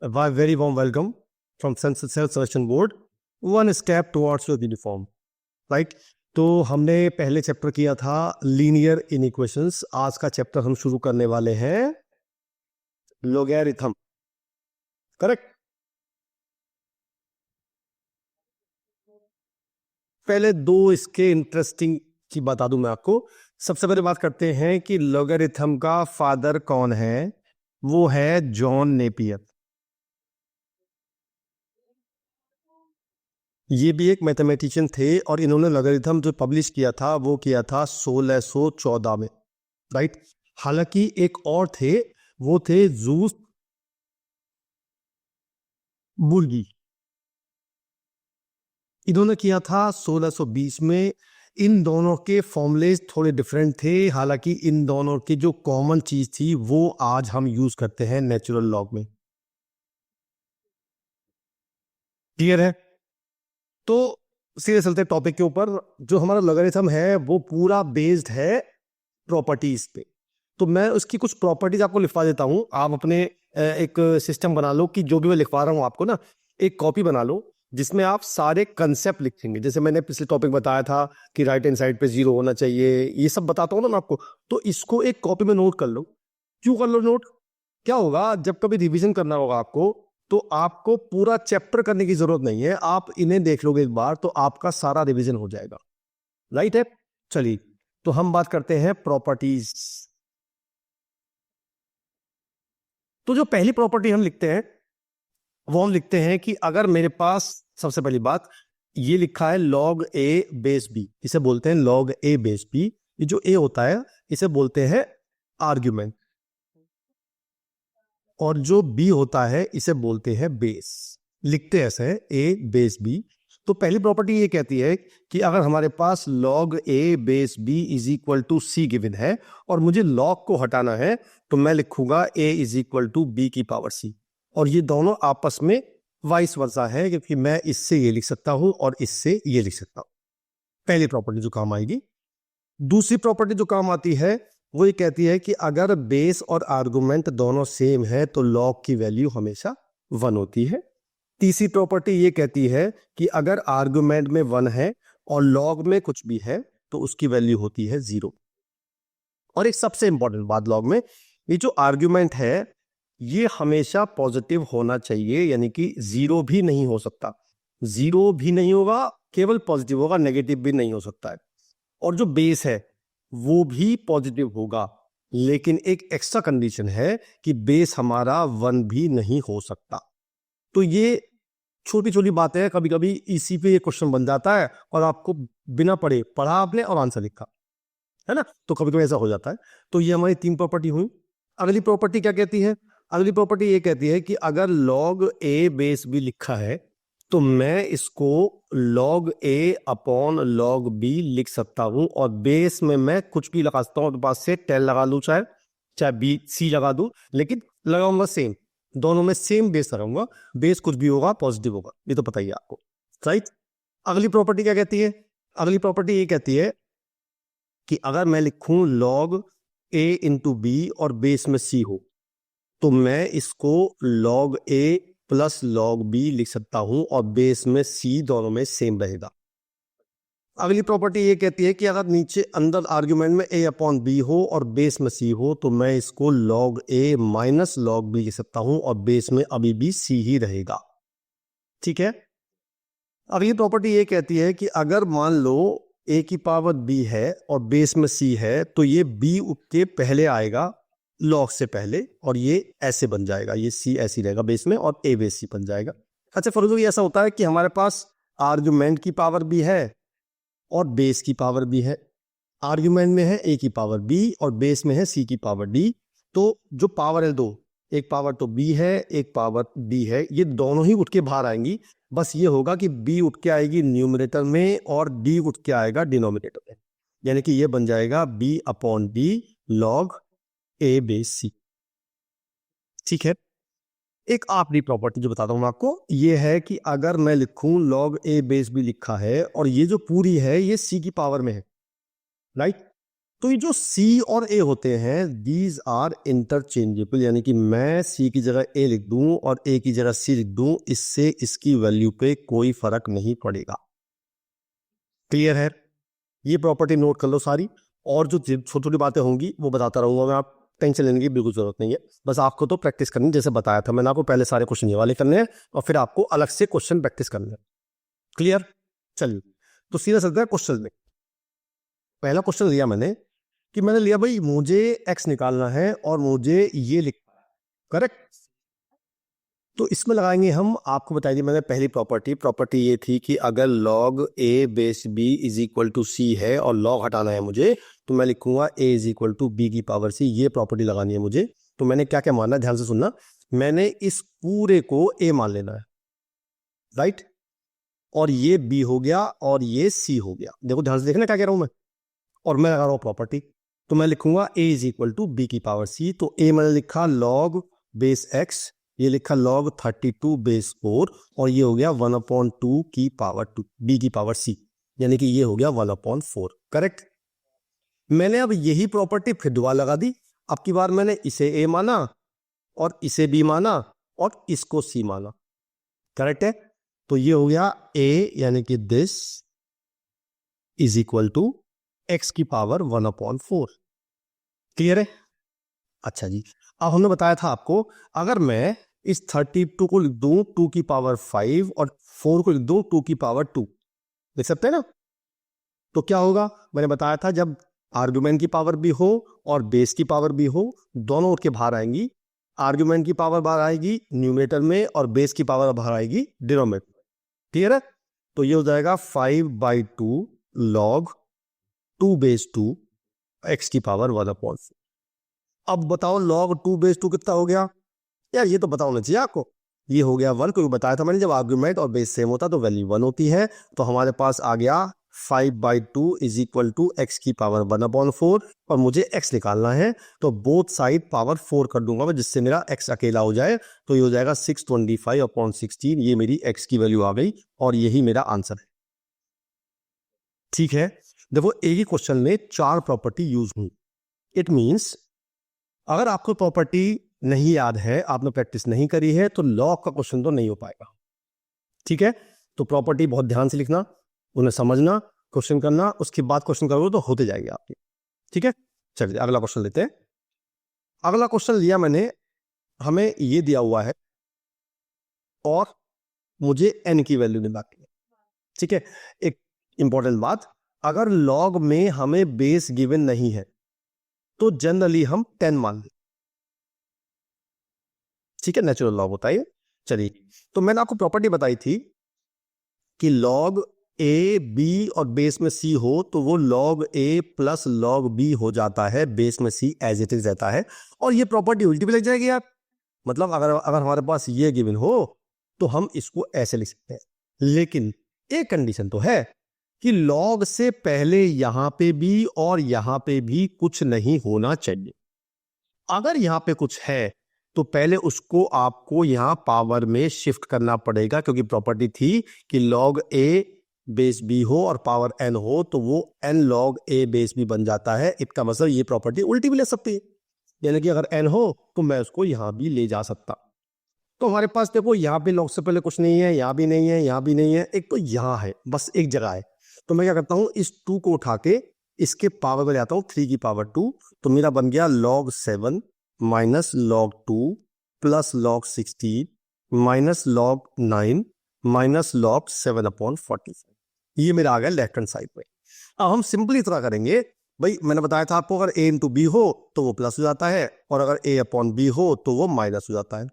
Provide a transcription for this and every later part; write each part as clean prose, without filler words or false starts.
A very warm welcome from Self Selection Board. One step towards your uniform. Right? तो हमने पहले chapter किया था लीनियर इनइक्वेशंस. आज का चैप्टर हम शुरू करने वाले हैं लोगैरिथम. करेक्ट. पहले दो इसके इंटरेस्टिंग की बता दूं मैं आपको. सबसे पहले बात करते हैं कि लोगैरिथम का फादर कौन है. वो है जॉन नेपियर. ये भी एक मैथमेटिशियन थे और इन्होंने लॉगरिथम जो पब्लिश किया था वो किया था 1614 में. राइट. हालांकि एक और थे, वो थे जूस बुर्गी. इन्होंने किया था 1620 में. इन दोनों के फॉर्मूलेज थोड़े डिफरेंट थे. हालांकि इन दोनों की जो कॉमन चीज थी वो आज हम यूज करते हैं नेचुरल लॉग में. क्लियर है. तो सीधे चलते टॉपिक के ऊपर. जो हमारा लॉगरिथम है वो पूरा बेस्ड है प्रॉपर्टीज पे. तो मैं उसकी कुछ प्रॉपर्टीज आपको लिखवा देता हूं. आप अपने एक सिस्टम बना लो कि जो भी मैं लिखवा रहा हूं आपको ना, एक कॉपी बना लो जिसमें आप सारे कंसेप्ट लिखेंगे. जैसे मैंने पिछले टॉपिक बताया था कि राइट हैंड साइड पे 0 होना चाहिए, ये सब बताता हूं ना मैं आपको. तो इसको एक कॉपी में नोट कर लो. क्यों कर लो नोट? क्या होगा जब कभी रिवीजन करना होगा आपको, तो आपको पूरा चैप्टर करने की जरूरत नहीं है. आप इन्हें देख लोगे एक बार तो आपका सारा रिवीजन हो जाएगा. राइट है. चलिए, तो हम बात करते हैं प्रॉपर्टीज. तो जो पहली प्रॉपर्टी हम लिखते हैं वो हम लिखते हैं कि अगर मेरे पास, सबसे पहली बात, ये लिखा है log a बेस b. इसे बोलते हैं log a बेस b. ये जो a होता है इसे बोलते हैं आर्ग्यूमेंट, और जो b होता है इसे बोलते हैं बेस. लिखते ऐसे हैं a बेस b. तो पहली प्रॉपर्टी ये कहती है कि अगर हमारे पास log a base b is equal to c given है और मुझे log को हटाना है, तो मैं लिखूंगा a is equal to b की पावर c. और ये दोनों आपस में वाइस वर्सा है, क्योंकि मैं इससे ये लिख सकता हूं और इससे ये लिख सकता हूं. पहली प्रॉपर्टी जो काम आएगी. दूसरी प्रॉपर्टी जो काम आती है वो ये कहती है कि अगर बेस और आर्गुमेंट दोनों सेम है तो लॉग की वैल्यू हमेशा 1 होती है. तीसरी प्रॉपर्टी ये कहती है कि अगर आर्गुमेंट में 1 है और लॉग में कुछ भी है तो उसकी वैल्यू होती है 0. और एक सबसे इंपॉर्टेंट बात लॉग में, ये जो आर्गुमेंट है ये हमेशा पॉजिटिव होना चाहिए, यानी कि 0 भी नहीं हो सकता. 0 भी नहीं होगा, केवल पॉजिटिव होगा, नेगेटिव भी नहीं हो सकता है. और जो बेस है वो भी पॉजिटिव होगा, लेकिन एक एक्स्ट्रा कंडीशन है कि बेस हमारा 1 भी नहीं हो सकता. तो ये छोटी छोटी बातें हैं. कभी कभी इसी पे ये क्वेश्चन बन जाता है और आपको बिना पढ़े पढ़ा आपने और आंसर लिखा है ना, तो कभी कभी ऐसा हो जाता है. तो ये हमारी 3 प्रॉपर्टी हुई. अगली प्रॉपर्टी क्या कहती है? अगली प्रॉपर्टी ये कहती है कि अगर log a बेस b लिखा है तो मैं इसको log a upon log b लिख सकता हूं. और बेस में मैं कुछ भी लगा सकता हूं, तो पास से 10 लगा लूं, चाहे b c लगा दूं, लेकिन लगाऊंगा सेम. दोनों में सेम बेस लगाऊंगा. बेस कुछ भी होगा पॉजिटिव होगा, ये तो पता ही है आपको. राइट. अगली प्रॉपर्टी क्या कहती है? अगली प्रॉपर्टी ये कहती है कि अगर मैं लिखूं log a इंटू b और बेस में c हो, तो मैं इसको log a plus log b लिख सकता हूं और बेस में c दोनों में सेम रहेगा. अगली प्रॉपर्टी ये कहती है कि अगर नीचे अंदर आर्ग्यूमेंट में a अपॉन b हो और बेस में c हो, तो मैं इसको log a minus log b लिख सकता हूं और बेस में अभी भी c ही रहेगा. ठीक है. अगली प्रॉपर्टी ये कहती है कि अगर मान लो a की पावर b है और बेस में c है, तो ये b के पहले आएगा लॉग से पहले, और ये ऐसे बन जाएगा, ये c ऐसी रहेगा बेस में और a बेस c बन जाएगा. अच्छा, फॉर ऐसा होता है कि हमारे पास आर्ग्यूमेंट की पावर भी है और बेस की पावर भी है. आर्ग्यूमेंट में है a की पावर b और बेस में है c की पावर d. तो जो पावर है दो, एक पावर तो b है, एक पावर d है, ये दोनों ही उठ के बाहर आएंगी. बस ये होगा कि b उठ के आएगी न्यूमरेटर में और d उठ के आएगा डिनोमिनेटर में, यानी कि ये बन जाएगा b upon d log a base c. ठीक है. एक आखिरी प्रॉपर्टी जो बताता हूं मैं आपको, ये है कि अगर मैं लिखूं log a बेस b लिखा है और ये जो पूरी है ये c की पावर में है. राइट. तो ये जो सी और ए होते हैं दीज आर इंटरचेंजेबल, यानी कि मैं सी की जगह ए लिख दूं और ए की जगह सी लिख दूं, इससे इसकी वैल्यू पे कोई फर्क नहीं पड़ेगा। क्लियर है? ये प्रॉपर्टी नोट कर लो सारी, और जो छोटी छोटी बातें होंगी वो बताता रहूंगा मैं, आप टेंशन लेने की बिल्कुल जरूरत नहीं है। बस आपको तो प्रैक्टिस करनी, जैसे बताया था मैंने आपको, पहले सारे क्वेश्चन ये वाले करने हैं और फिर आपको अलग से क्वेश्चन प्रैक्टिस करने हैं। क्लियर? चलिए तो सीधा चलते हैं क्वेश्चन में। पहला क्वेश्चन लिया मैंने कि मैंने लिया भाई मुझे एक्स निकालना है और मुझे ये लिख, करेक्ट? तो इसमें लगाएंगे हम, आपको बताई दी मैंने पहली प्रॉपर्टी ये थी कि अगर log a base b is equal to c है और log हटाना है मुझे, तो मैं लिखूंगा a is equal to b की पावर c। ये प्रॉपर्टी लगानी है मुझे। तो मैंने क्या क्या मानना है, ध्यान से सुनना। मैंने इस पूरे को a मान लेना है, राइट? और ये b हो गया और ये c हो गया। देखो ध्यान से देखना क्या कह रहा हूं मैं, और मैं लगा रहा हूं प्रॉपर्टी। तो मैं लिखूंगा a is equal to b की पावर c। तो a मैंने लिखा log बेस x, ये लिखा log 32 बेस 4, और ये हो गया 1/2 की पावर 2 b की पावर c, यानी कि ये हो गया 1/4। करेक्ट? मैंने अब यही प्रॉपर्टी फिर दोबारा लगा दी। अब की बार मैंने इसे a माना और इसे b माना और इसको c माना। करेक्ट है? तो ये हो गया a, यानी कि this is equal to x की पावर 1/4। क्लियर है? अच्छा जी, अब हमने बताया था आपको, अगर मैं इस 32 को लिख दूं 2 की पावर 5 और 4 को लिख दूं 2 की पावर 2, लिख सकते हैं ना? तो क्या होगा, मैंने बताया था जब आर्गुमेंट की पावर भी हो और बेस की पावर भी हो, दोनों उठ के बाहर आएंगी। आर्गुमेंट की पावर बाहर आएगी न्यूमेटर में और बेस की पावर बाहर आएगी डिनोमिनेटर। क्लियर है? तो ये हो जाएगा 5/2 log 2 बेस 2 x की पावर 1/4। अब बताओ log 2 बेस 2 कितना हो गया यार? ये तो पता होना चाहिए आपको। ये हो गया 1, क्योंकि बताया था मैंने जब आर्गुमेंट और बेस सेम होता तो वैल्यू 1 होती है। तो हमारे पास आ गया 5/2 इज इक्वल टू एक्स की पावर 1/4, और मुझे x निकालना है तो बोथ साइड पावर 4 कर दूंगा मैं, जिससे मेरा x अकेला हो जाए। तो ये हो जाएगा 625/16। ये मेरी x की वैल्यू आ गई और यही मेरा आंसर है। ठीक है? देखो एक ही क्वेश्चन में 4 प्रॉपर्टी यूज हुई। इट मीन्स अगर आपको प्रॉपर्टी नहीं याद है, आपने प्रैक्टिस नहीं करी है, तो लॉग का क्वेश्चन तो नहीं हो पाएगा। ठीक है? तो प्रॉपर्टी बहुत ध्यान से लिखना, उन्हें समझना, क्वेश्चन करना, उसके बाद क्वेश्चन करोगे तो होते जाएगी आपकी। ठीक है? चलिए अगला क्वेश्चन लेते हैं। अगला क्वेश्चन लिया मैंने, हमें ये दिया हुआ है और मुझे n की वैल्यू निकालनी है। ठीक है? एक इंपॉर्टेंट बात, अगर लॉग में हमें बेस गिवन नहीं है तो जनरली हम 10 मान लें। ठीक है? नेचुरल लॉग होता है। चलिए, तो मैंने आपको प्रॉपर्टी बताई थी कि लॉग ए बी और बेस में सी हो तो वो लॉग ए प्लस लॉग बी हो जाता है, बेस में सी एज इट इज रहता है। और ये प्रॉपर्टी उल्टी भी लग जाएगी यार। मतलब अगर अगर हमारे पास ये गिवन हो तो हम इसको ऐसे लिख सकते हैं, लेकिन एक कंडीशन तो है कि लॉग से पहले यहां पे भी और यहां पे भी कुछ नहीं होना चाहिए। अगर यहां पे कुछ है तो पहले उसको आपको यहां पावर में शिफ्ट करना पड़ेगा, क्योंकि प्रॉपर्टी थी कि log a बेस b हो और पावर n हो तो वो n log a base b बन जाता है। इसका मतलब ये प्रॉपर्टी उल्टी भी ले सकती है, यानी कि अगर n हो तो मैं उसको यहां भी ले जा सकता। तो हमारे पास देखो यहाँ पे log से पहले कुछ नहीं है, यहां भी नहीं है, यहां भी नहीं है, एक तो यहां है, बस एक जगह है। तो मैं क्या करता हूं, इस 2 को उठा के इसके पावर में ले आता हूं 3 की पावर 2। तो मेरा बन गया log 7 minus log 2 plus log 16 minus log 9 minus log 7/45। ये मेरा आ गया लेफ्ट हैंड साइड में। अब हम सिंपली इतना करेंगे, भाई मैंने बताया था आपको, अगर a इंटू बी हो तो वो प्लस हो जाता है और अगर a/b हो तो वो माइनस हो जाता है।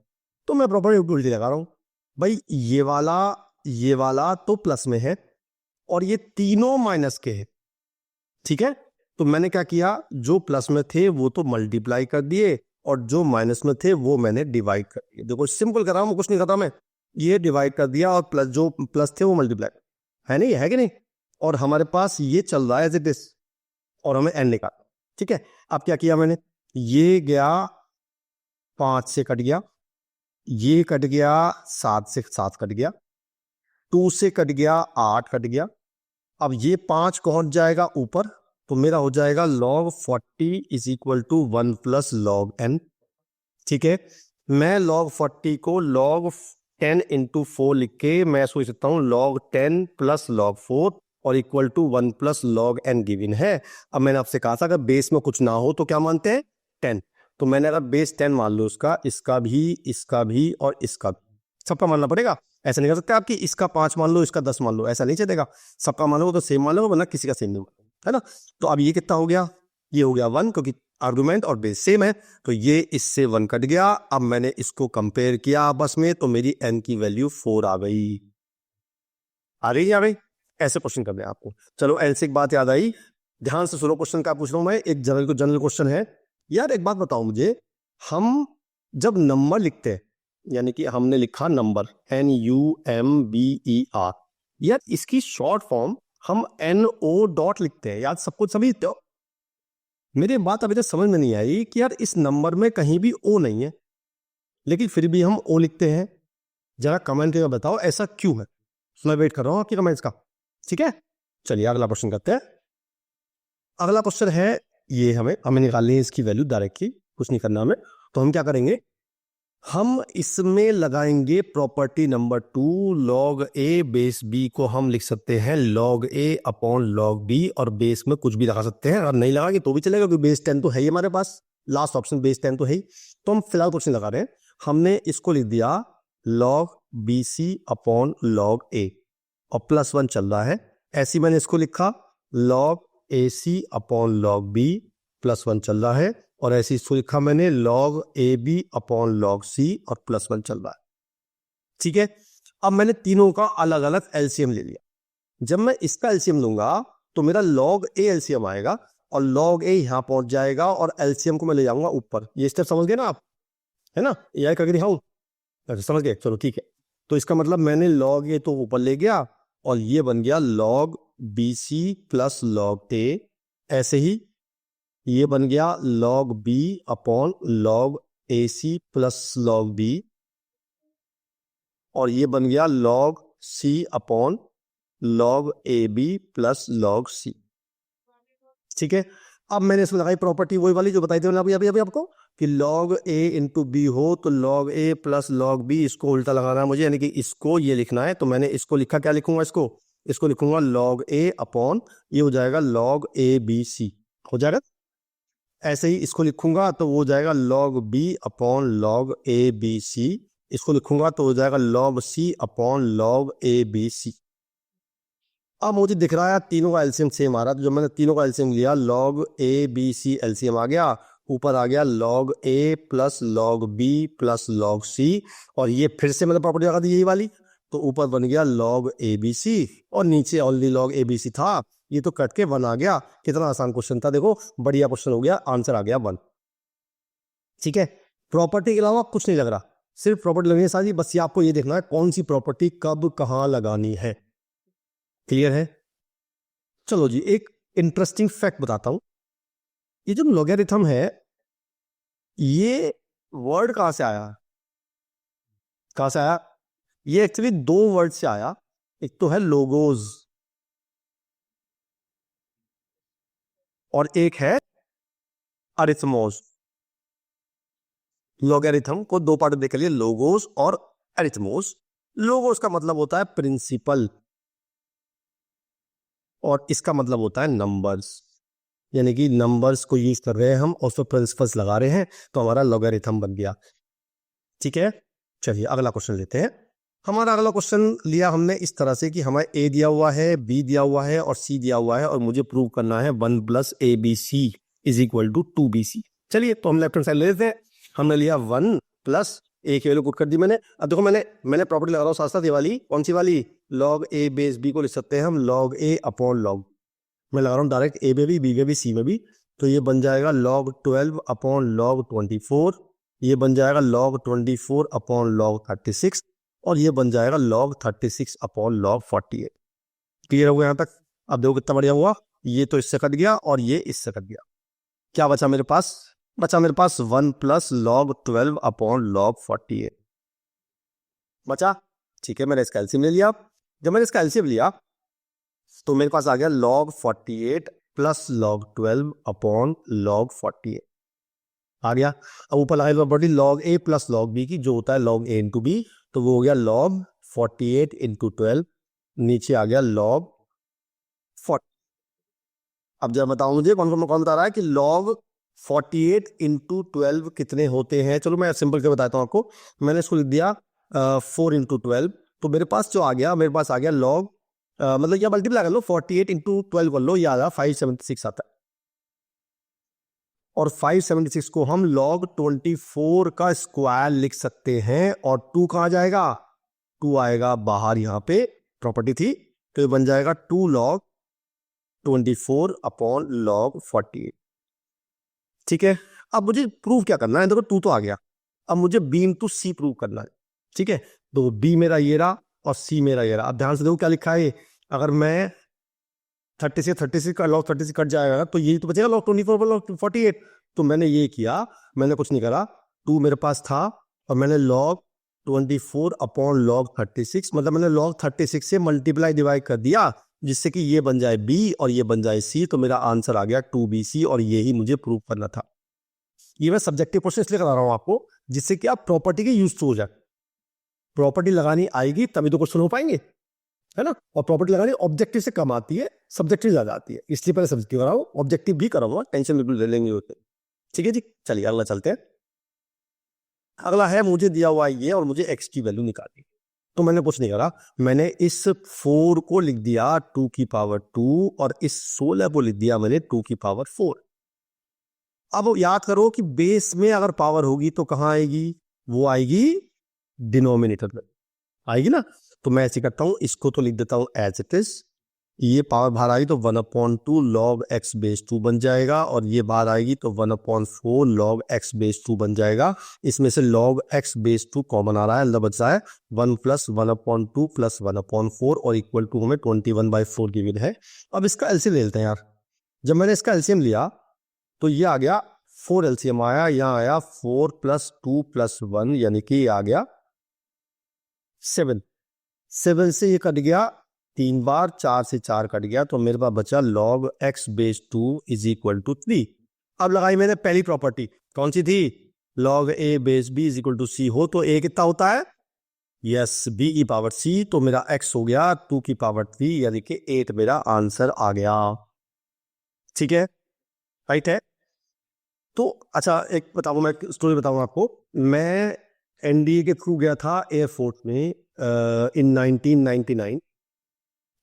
तो मैं प्रॉपर्टी उल्टी लगा रहा हूं, भाई ये वाला तो प्लस में है और ये तीनों माइनस के हैं। ठीक है? तो मैंने क्या किया, जो प्लस में थे वो तो मल्टीप्लाई कर दिए और जो माइनस में थे वो मैंने डिवाइड कर दिए। देखो सिंपल कर रहा हूं, कुछ नहीं कर रहा मैं, ये डिवाइड कर दिया और प्लस जो प्लस थे वो मल्टीप्लाई, है नहीं, है कि नहीं? और हमारे पास ये चल रहा है एज इट इज और हमें एन निकालना। ठीक है? अब क्या किया मैंने, ये गया 5 से कट गया, ये कट गया 7 से 7 कट गया, 2 से कट गया 8 कट गया। अब ये 5 पहुंच जाएगा ऊपर तो मेरा हो जाएगा log 40 is equal to 1 plus log n। ठीक है, मैं log 40 को log 10 इंटू 4 लिख के मैं सोच सकता हूँ log 10 प्लस log 4 और equal to 1 plus log n given है। अब मैंने आपसे कहा था अगर बेस में कुछ ना हो तो क्या मानते हैं, 10। तो मैंने अगर बेस 10 मान लो, इसका भी और इसका भी, सबका मानना पड़ेगा। ऐसा नहीं कर सकते आप कि इसका 5 मान लो, इसका 10 मान लो, ऐसा नहीं चलेगा। सबका मान लो तो सेम मान लो, वरना किसी का सेम नहीं मान लो, है ना। तो अब ये कितना हो गया, ये हो गया 1, क्योंकि आर्गुमेंट और बेस सेम है। तो ये इससे 1 कट गया। अब मैंने इसको कंपेयर किया आपस में, तो मेरी n की वैल्यू 4 आ गई। आ गई। ऐसे क्वेश्चन करने हैं आपको। चलो n से एक बात याद आई, ध्यान से सुनो क्वेश्चन क्या पूछ रहा हूं मैं। एक जनरल क्वेश्चन है यार। एक बात बताओ मुझे, हम जब नंबर लिखते हैं, यानी कि हमने लिखा नंबर NUMBER, यार इसकी शॉर्ट फॉर्म हम NO डॉट लिखते हैं। यार सब कुछ समझते हो। मेरी बात अभी तक समझ में नहीं आई कि यार इस नंबर में कहीं भी O नहीं है, लेकिन फिर भी हम O लिखते हैं। जरा कमेंट करके बताओ ऐसा क्यों है। मैं वेट कर रहा हूं आपके कमेंट्स का। ठीक है, चलिए अगला क्वेश्चन करते हैं। अगला क्वेश्चन है ये, हमें निकालनी है इसकी वैल्यू डायरेक्टली, कुछ नहीं करना हमें। तो हम क्या करेंगे, हम इसमें लगाएंगे property number 2, log a base b को हम लिख सकते हैं log a upon log b, और बेस में कुछ भी लगा सकते हैं। अगर नहीं लगाएंगे तो भी चलेगा, क्योंकि बेस 10 तो है ही हमारे पास, लास्ट ऑप्शन बेस 10 तो है ही। तो हम फिलहाल कुछ नहीं लगा रहे हैं, हमने इसको लिख दिया log bc upon log a, और +1 चल रहा है। ऐसे मैंने इसको लिखा log ac upon log b, +1 चल रहा है। और ऐसे इसको लिखा मैंने log AB upon log C, और +1 चल रहा है। ठीक है, अब मैंने तीनों का अलग अलग एलसीएम ले लिया। जब मैं इसका एलसीएम लूंगा तो मेरा log A एलसीएम आएगा, और log A यहां पहुंच जाएगा, और एलसीएम को मैं ले जाऊंगा ऊपर। ये स्टेप समझ गए ना आप, है ना। ये करके दिखाऊं, अच्छा समझ गए, चलो ठीक है। तो इसका मतलब मैंने log A तो ऊपर ले गया, और ये बन गया log BC plus log A। ऐसे ही ये बन गया log B upon log AC plus log B, और ये बन गया log C upon log AB plus log C। ठीक है, अब मैंने इसमें लगाई प्रॉपर्टी वही वाली जो बताई थी मैंने अभी आपको, कि log A इंटू बी हो तो log A plus log B, इसको उल्टा लगाना है मुझे, यानी कि इसको ये लिखना है। तो मैंने इसको लिखा, क्या लिखूंगा, इसको लिखूंगा log A अपॉन, ये हो जाएगा log ABC, हो जाएगा। ऐसे ही इसको लिखूंगा तो वो हो जाएगा log B upon log ABC, इसको लिखूंगा तो हो जाएगा log C upon log ABC। अब मुझे दिख रहा है तीनों का एलसीएम सेम आ रहा है, तो जब मैंने तीनों का एलसीएम लिया log ABC एलसीएम आ गया, ऊपर आ गया log A plus log B plus log C, और ये फिर से मैंने प्रॉपर्टी लगा दी यही वाली, तो ऊपर बन गया log ABC, और नीचे ऑलरेडी log ABC था, ये तो कट के 1 आ गया। कितना आसान क्वेश्चन था, देखो बढ़िया क्वेश्चन हो गया, आंसर आ गया 1। ठीक है, प्रॉपर्टी के अलावा कुछ नहीं लग रहा, सिर्फ प्रॉपर्टी लगनी है सारी। बस ये आपको ये देखना है कौन सी प्रॉपर्टी कब कहां लगानी है। क्लियर है। चलो जी, एक इंटरेस्टिंग फैक्ट बताता हूं। ये जो लॉगरिथम है, ये वर्ड कहां से आया, कहां से आया? ये एक्चुअली 2 वर्ड से आया। एक तो है लोगोज, और एक है अरिथमोस। लॉगरिथम को 2 पार्ट देख लिए, लोगोस और अरिथमोस। लोगोस का मतलब होता है प्रिंसिपल, और इसका मतलब होता है नंबर्स, यानी कि नंबर्स को यूज कर रहे हैं हम और उस पर प्रिंसिपल्स लगा रहे हैं, तो हमारा लॉगरिथम बन गया। ठीक है, चलिए अगला क्वेश्चन लेते हैं। हमारा अगला क्वेश्चन लिया हमने इस तरह से कि हमें A दिया हुआ है, B दिया हुआ है और C दिया हुआ है, और मुझे प्रूव करना है 1 plus ABC is equal to 2BC। चलिए, तो हम लेफ्ट हैंड साइड ले लेते हैं। हमने लिया 1 प्लस A की वैल्यू पुट कर दी मैंने। अब देखो मैंने प्रॉपर्टी लगा रहा हूँ साथ साथ, ये वाली कौन सी वाली, log A बेस B को लिख सकते हैं हम log A अपॉन log, मैं लगा रहा हूँ डायरेक्ट A में भी, B में भी, C में भी। तो ये बन जाएगा log 12 अपॉन log 24, ये बन जाएगा log 24 अपॉन log 36, और ये बन जाएगा log 36 अपॉन log 48। क्लियर हो गया यहाँ तक? अब देखो कितना बढ़िया हुआ, ये तो इससे कट गया और ये इससे कट गया। क्या बचा मेरे पास? बचा मेरे पास 1 प्लस log 12 अपॉन log 48 बचा। ठीक है, मैंने इसका एलसीएम ले लिया। जब मैंने इसका एलसीएम लिया तो मेरे पास आ गया log 48 plus log 12 upon log 48 आ गया। अब ऊपर लगाई property log a plus log b की, जो होता है log a इंटू b, तो वो हो गया log 48 इंटू 12, नीचे आ गया log 40। अब जब बताऊं मुझे कौन बता रहा है कि log 48 इंटू 12 कितने होते हैं। चलो मैं सिंपल के बताता हूं आपको। मैंने इसको लिख दिया 4 इंटू 12, तो मेरे पास जो आ गया, मेरे पास आ गया log मतलब क्या मल्टीप्लाई कर लो, 48 इंटू 12 कर लो, ये आ गया 576 आता है। और 576 को हम log 24 का स्क्वायर लिख सकते हैं। और 2 कहां जाएगा, 2 आएगा बाहर, यहां पे प्रॉपर्टी थी, तो ये बन जाएगा 2 log 24 अपॉन log 48। ठीक है, अब मुझे प्रूव क्या करना है, देखो 2 तो आ गया, अब मुझे b इंटू सी प्रूव करना है। ठीक है, तो b मेरा ये रहा और c मेरा ये रहा। अब ध्यान से देखो क्या लिखा है, अगर मैं 36 का log 36 कट जाएगा तो यही तो बचेगा log 24 पर log 48। तो मैंने ये किया, मैंने कुछ नहीं करा, 2 मेरे पास था और मैंने log 24 अपॉन log 36, मतलब मैंने log 36 से मल्टीप्लाई डिवाइड कर दिया, जिससे कि ये बन जाए b और ये बन जाए c। तो मेरा आंसर आ गया 2bc, और यही मुझे प्रूव करना था। ये मैं सब्जेक्टिव क्वेश्चन इसलिए करा रहा हूं आपको, जिससे कि आप प्रॉपर्टी के यूज हो जाए। प्रॉपर्टी लगानी आएगी तभी तो क्वेश्चन हो पाएंगे, है ना। और प्रॉपर्टी लगानी ऑब्जेक्टिव से कम आती है, सब्जेक्टिव ज्यादा आती है, इसलिए पहले सब्जेक्टिव कराओ, ऑब्जेक्टिव भी कराऊंगा, टेंशन बिल्कुल ले लेंगे होते। ठीक है जी, चलिए अगला चलते हैं। अगला है, मुझे दिया हुआ है ये और मुझे x की वैल्यू निकालनी। तो मैंने कुछ नहीं करा, मैंने इस 4 को लिख दिया 2 की पावर 2 और इस 16 को लिख दिया मैंने 2 की पावर 4। अब याद करो कि बेस में अगर पावर होगी तो कहां आएगी, वो आएगी डिनोमिनेटर में आएगी ना। तो मैं ऐसे करता हूं, इसको तो लिख देता हूं एज इट इज, ये पावर बाहर आएगी तो 1/2 log x बेस 2 बन जाएगा, और ये बाहर आएगी तो 1/4 log x बेस 2 बन जाएगा। इसमें से log x बेस 2 कॉमन आ रहा है, अंदर बचा है 1 प्लस 1/2 प्लस 1/4 और इक्वल टू हमें 21/4 गिवन है। अब इसका एलसीएम ले लेते हैं यार। जब मैंने इसका एलसीएम लिया तो ये आ गया 4, एलसीएम आया, यहाँ आया 4 प्लस 2 प्लस 1, यानी कि ये आ गया 7। 7 से ये कट गया 3 बार, 4 से 4 कट गया, तो मेरे पास बचा log x base 2 is equal to 3। अब लगाई मैंने पहली प्रॉपर्टी, कौन सी थी, log a base b is equal to c हो तो a कितना होता है, यस b की पावर c, तो मेरा x हो गया 2 की पावर 3, यानी कि 8 मेरा आंसर आ गया। ठीक है, राइट है। तो अच्छा एक बताऊं, मैं स्टोरी बताऊं आपको। मैं एनडीए के थ्रू गया था एयरफोर्स में इन 1999।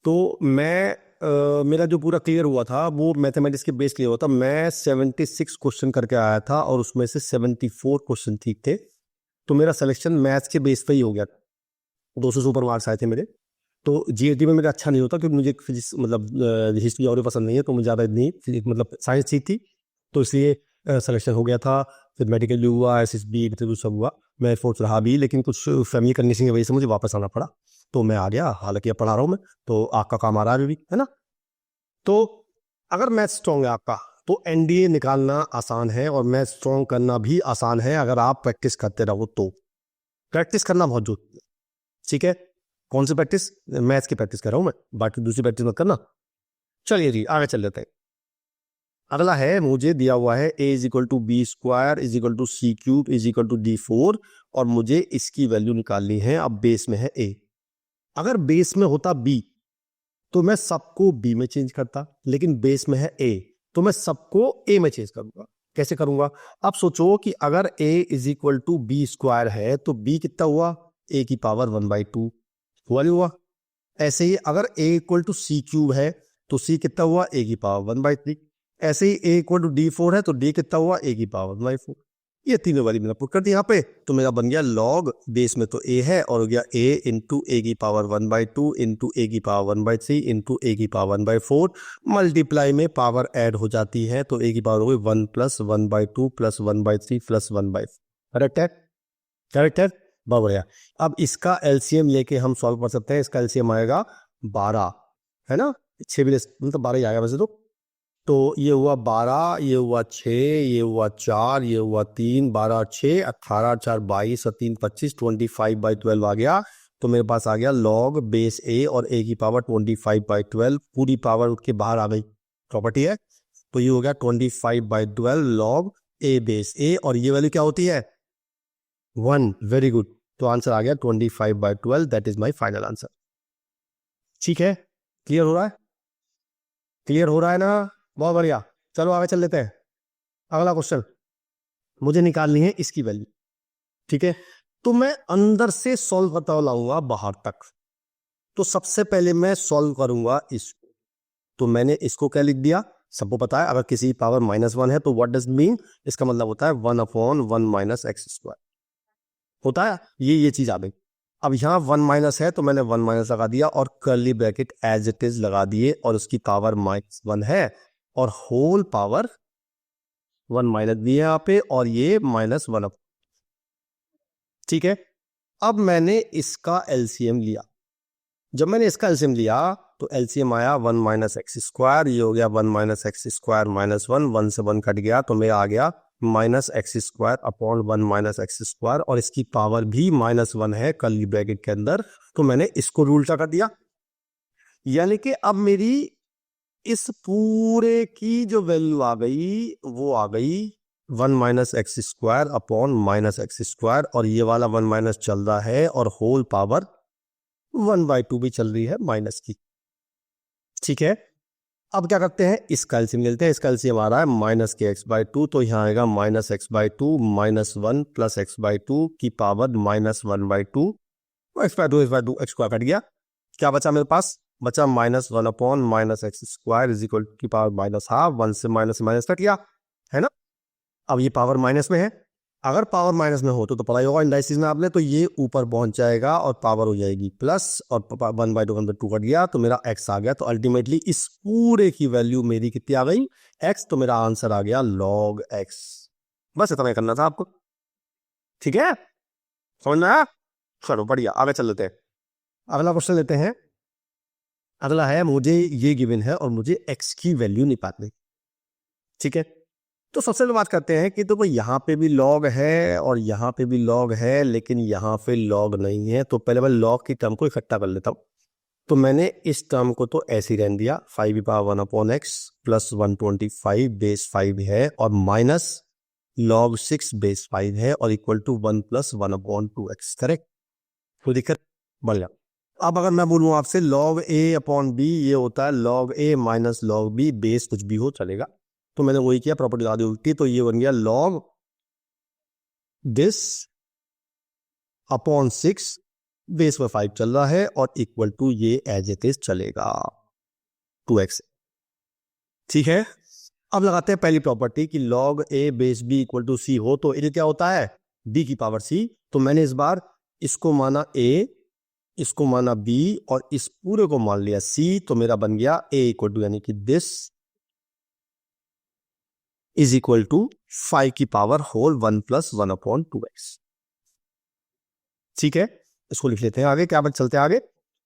तो मैं मेरा जो पूरा क्लियर हुआ था वो मैथमेटिक्स के बेस क्लियर हुआ था। मैं 76 क्वेश्चन करके आया था और उसमें से 74 क्वेश्चन ठीक थे। तो मेरा सिलेक्शन मैथ्स के बेस पे ही हो गया, 200 सुपर मार्क्स आए थे मेरे। तो जीएटी में मेरा अच्छा नहीं होता क्योंकि मुझे फिजिक्स मतलब हिस्ट्री और पसंद नहीं है, तो मुझे ज़्यादा इतनी मतलब साइंस ठीक थी, तो इसलिए सिलेक्शन हो गया था। फिर मेडिकल हुआ, एसएसबी इंटरव्यू सब हुआ, मैं एयरफोर्स रहा भी, लेकिन कुछ फैमिली कंडीशन की वजह से मुझे वापस आना पड़ा, तो मैं आ गया। हालांकि अब पढ़ा रहा हूँ मैं, तो आपका काम आ रहा है अभी भी, है ना। तो अगर मैथ स्ट्रॉन्ग है आपका तो एनडीए निकालना आसान है, और मैथ स्ट्रॉन्ग करना भी आसान है अगर आप प्रैक्टिस करते रहो तो। प्रैक्टिस करना बहुत जरूरी है, ठीक है। कौन सी प्रैक्टिस, मैथ्स की प्रैक्टिस कर रहा हूं मैं, बाकी दूसरी प्रैक्टिस मत करना। चलिए जी आगे चल लेते हैं। अगला है, मुझे दिया हुआ है a is equal to B square is equal to C cube is equal to d4, और मुझे इसकी वैल्यू निकालनी है। अब बेस में है a, अगर बेस में होता b तो मैं सबको b में चेंज करता, लेकिन बेस में है a तो मैं सबको a में चेंज करूंगा। कैसे करूंगा, आप सोचो कि अगर a is equal to B square है तो b कितना हुआ, a की पावर 1/2 हुआ। ऐसे ही अगर a equal to C cube है तो c कितना हुआ, a की पावर 1/3। ऐसे ही a इक्वल टू d4 है तो d कितना हुआ, a की पावर 1/4। ये तीनों वाली मैंने पुट कर दी यहाँ पे, तो मेरा बन गया log, बेस में तो a है, और हो गया a इंटू a की पावर 1/2 इंटू a की पावर 1/3 इंटू a की पावर 1/4। मल्टीप्लाई में पावर ऐड हो जाती है तो a की पावर हो गई 1 प्लस 1/2 प्लस 1/3 प्लस 1/4। करेक्ट है, करेक्ट है, बहुत बढ़िया। अब इसका एलसीएम लेके हम सॉल्व कर सकते हैं। इसका एलसीएम आएगा 12, है ना, 6 भी मतलब 12 ही आएगा वैसे तो ये हुआ 12, ये हुआ 6, ये हुआ 4, ये हुआ 3, 12 6 18 4 22 और 3 25, 25/12 आ गया। तो मेरे पास आ गया log बेस a और a की पावर 25/12, पूरी पावर उसके बाहर आ गई, प्रॉपर्टी है। तो ये हो गया 25/12 लॉग ए बेस ए, और ये वैल्यू क्या होती है 1। वेरी गुड, तो आंसर आ गया 25/12, that is my final answer. ठीक है, क्लियर हो रहा है? क्लियर हो रहा है ना? बहुत बढ़िया, चलो आगे चल लेते हैं। अगला क्वेश्चन मुझे निकालनी है इसकी वैल्यू। ठीक है, तो मैं अंदर से सॉल्व करता हुआ लाऊंगा बाहर तक। तो सबसे पहले मैं सॉल्व करूंगा इसको। तो मैंने इसको क्या लिख दिया, सबको पता है अगर किसी पावर -1 है तो व्हाट डज मीन, इसका मतलब होता है 1/1 - x²। होता है ये चीज आ गई। अब यहाँ 1 - है तो मैंने 1 - लगा दिया और curly bracket as it is लगा दिए, और उसकी पावर -1 है और होल पावर 1 - भी है यहाँ पे, और ये -1। ठीक है, अब मैंने इसका एलसीएम लिया। जब मैंने इसका एलसीएम लिया तो एलसीएम आया 1 - x², ये हो गया 1 - x² -1, 1 से 1 कट गया तो मेरा आ गया -x²/1 - x², और इसकी पावर भी -1 है कर्ली ब्रैकेट के अंदर। तो मैंने इसको भी उल्टा कर दिया, यानी कि अब मेरी इस पूरे की जो वैल्यू आ गई वो आ गई 1 - x² -x², और ये वाला 1 - चल रहा है और होल पावर 1/2 भी चल रही है माइनस की। ठीक है, अब क्या करते हैं, इसका एलसीएम लेते हैं। इसका एलसीएम आ रहा है -kx/2, तो यहाँ आएगा -x/2 -1 + x/2 की पावर -1/2, x/2 x² कट गया। क्या बचा मेरे पास, बचा -1/- x² इज इक्वल की पावर -12, 1 से माइनस कट गया, है ना। अब ये पावर माइनस में है, अगर पावर माइनस में हो तो पता ही होगा इंडाइसिस में आपने, तो ये ऊपर पहुंच जाएगा और पावर हो जाएगी प्लस, और 1/2 के अंदर 2 कट गया तो मेरा x आ गया। तो अल्टीमेटली इस पूरे की वैल्यू मेरी कितनी आ गई, x। तो मेरा आंसर आ गया log x। बस इतना ही करना था आपको। ठीक है, समझ में आया? चलो बढ़िया, आगे चल लेते हैं। अगला क्वेश्चन लेते हैं। अगला है, मुझे ये गिवन है और मुझे x की वैल्यू निकालनी। ठीक है, तो सबसे पहले बात करते हैं कि तो भाई यहाँ पे भी लॉग है और यहाँ पे भी लॉग है, लेकिन यहाँ पे लॉग नहीं है। तो पहले मैं लॉग की टर्म को इकट्ठा कर लेता हूँ। तो मैंने इस टर्म को तो ऐसे ही रहने दिया, 5⁻1/x + 125 बेस 5 है और माइनस log 6 बेस 5 है और इक्वल टू 1 + 1/2x। करेक्ट, कोई दिक्कत? बढ़िया। अब अगर मैं बोलूँ आपसे log a/b, ये होता है log a - log b, base कुछ भी हो चलेगा। तो मैंने वही किया, प्रॉपर्टी लगा दी उल्टी, तो ये बन गया log दिस अपॉन 6 बेस में 5 चल रहा है और इक्वल टू ये एज इट इज चलेगा 2x। ठीक है, अब लगाते हैं पहली प्रॉपर्टी कि log a base b equal to c हो तो ये क्या होता है b की पावर c। तो मैंने इस बार इसको माना a, इसको माना b और इस पूरे को मान लिया c। तो मेरा बन गया a इक्वल टू, यानी कि दिस इज इक्वल टू 5 की पावर होल 1 + 1/2x। ठीक है, इसको लिख लेते हैं आगे, क्या बात, चलते हैं आगे।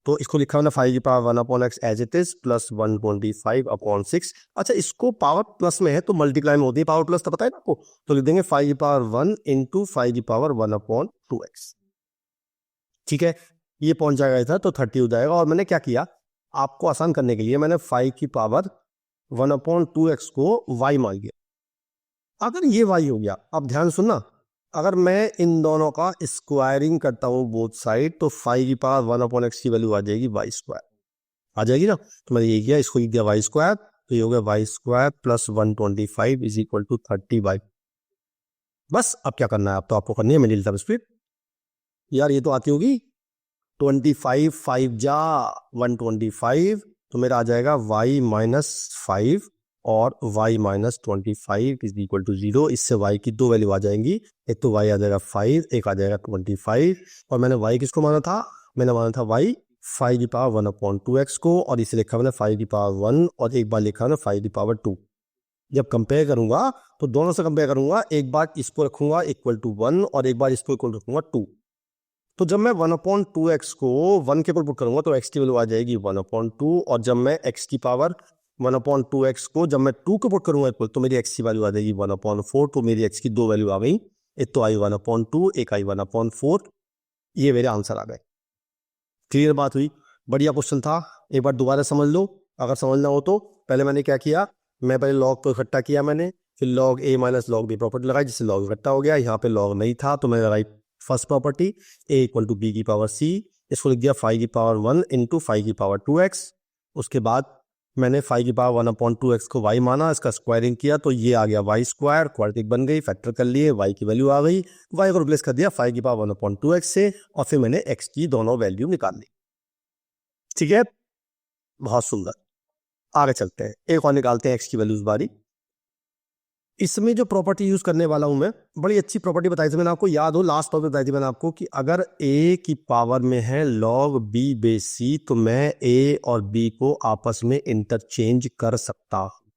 तो इसको लिखा हमने 5 की power 1/x as it is + 125/6। अच्छा, इसको पावर प्लस में है तो मल्टीप्लाई में होती है पावर प्लस, तो पता है ना आपको। तो लिख देंगे 5 की पावर 1 × 5 की पावर 1/2x। ठीक है, ये पहुंच जाएगा इधर तो 30 हो जाएगा। और मैंने क्या किया, आपको आसान करने के लिए मैंने 5 की पावर 1/2x को y मान लिया। अगर ये y हो गया, अब ध्यान सुनना, अगर मैं इन दोनों का स्क्वायरिंग करता हूं बोथ साइड तो 5 की पावर 1/x की वैल्यू आ जाएगी y², आ जाएगी ना। तो मैंने ये किया, इसको लिख दिया y², तो ये हो गया y² + 125 is equal to 30y। बस अब क्या करना है, अब तो आपको करनी है मेरी लिटल स्पीड। यार ये तो आती होगी, 25 5 जा 125, तो मेरा आ जाएगा y - 5 और y - 25 इज इक्वल टू 0। इससे y की दो वैल्यू आ जाएंगी, एक तो y आ जाएगा 5, एक आ जाएगा 25। और मैंने y किसको माना था, मैंने माना था y 5 की पावर 1/2x को, और इसे लिखा मैंने 5 की पावर 1 और एक बार लिखा मैंने 5 की पावर 2। जब कंपेयर करूंगा तो दोनों से कंपेयर करूंगा, एक बार इसको रखूंगा इक्वल टू 1 और एक बार इसको इक्वल रखूंगा 2। तो जब मैं 1/2x को 1 के ऊपर पुट करूंगा तो x की वैल्यू आ जाएगी 1/2, और जब मैं x की पावर 1/2x को जब मैं 2 के पुट करूंगा इक्वल, तो मेरी x की वैल्यू आ जाएगी 1/4। तो मेरी x की दो वैल्यू आ गई, एक तो आई 1/2, एक आई 1/4। ये मेरे आंसर आ गए। क्लियर बात हुई, बढ़िया क्वेश्चन था, एक बार दोबारा समझ लो। अगर समझना हो तो पहले मैंने क्या किया, मैं पहले लॉग को इकट्ठा किया मैंने, फिर लॉग ए माइनस लॉग बी प्रॉपर्टी लगाई जिससे लॉग इकट्ठा हो गया। यहाँ पे लॉग नहीं था तो मैंने लगाई first property A equal to B की पावर सी, इसको लिख दिया 5 की पावर 1 इंटू 5 की पावर 2x। उसके बाद मैंने 5 की पावर 1/2x को y माना, इसका स्क्वायरिंग किया तो ये आ गया y स्क्वायर, क्वाड्रेटिक बन गई, फैक्टर कर लिए, y की वैल्यू आ गई, y को रिप्लेस कर दिया 5 की पावर 1/2x से, और फिर मैंने x की दोनों वैल्यू निकाल ली। ठीक है, बहुत सुंदर। आगे चलते हैं, एक और निकालते हैं x की वैल्यूज बारी। इसमें जो प्रॉपर्टी यूज करने वाला हूं मैं, बड़ी अच्छी प्रॉपर्टी बताई थी मैंने आपको, याद हो लास्ट टॉपिक बताई थी मैंने आपको कि अगर a की पावर में है log b बेस c तो मैं a और b को आपस में इंटरचेंज कर सकता हूं।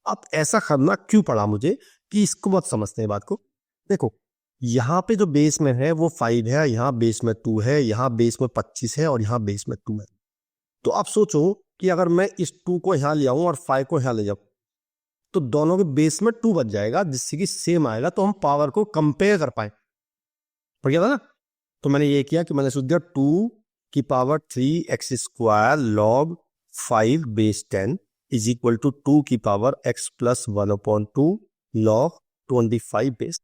अब ऐसा करना क्यों पड़ा मुझे कि इसको मत समझते हैं बात को। देखो यहां पे जो बेस में है वो 5 है, यहां बेस में 2 है, यहां बेस में 25 है और यहां बेस में 2 है। तो आप सोचो कि अगर मैं इस 2 को यहां ले आऊं और 5 को यहां ले जाऊं तो दोनों के बेस में 2 बच जाएगा जिससे कि सेम आएगा, तो हम पावर को कंपेयर कर पाए। बढ़िया था ना। तो मैंने ये किया कि मैंने सोच दिया 2 की power 3x square log 5 base 10 is equal to 2 की power x plus 1/2 log 25 base.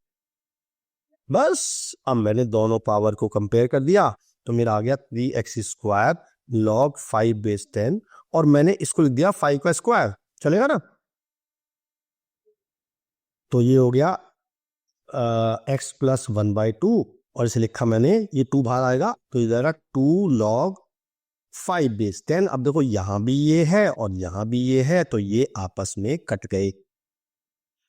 बस अब मैंने दोनों पावर को कंपेयर कर दिया तो मेरा आ गया 3x स्क्वायर लॉग 5 बेस 10, और मैंने इसको लिख दिया 5 का स्क्वायर, चलेगा ना। तो ये हो गया x प्लस 1/2, और इसे लिखा मैंने, ये 2 बाहर आएगा तो ये जाएगा 2 लॉग 5 बेस 10। अब देखो यहां भी ये है और यहां भी ये है तो ये आपस में कट गए।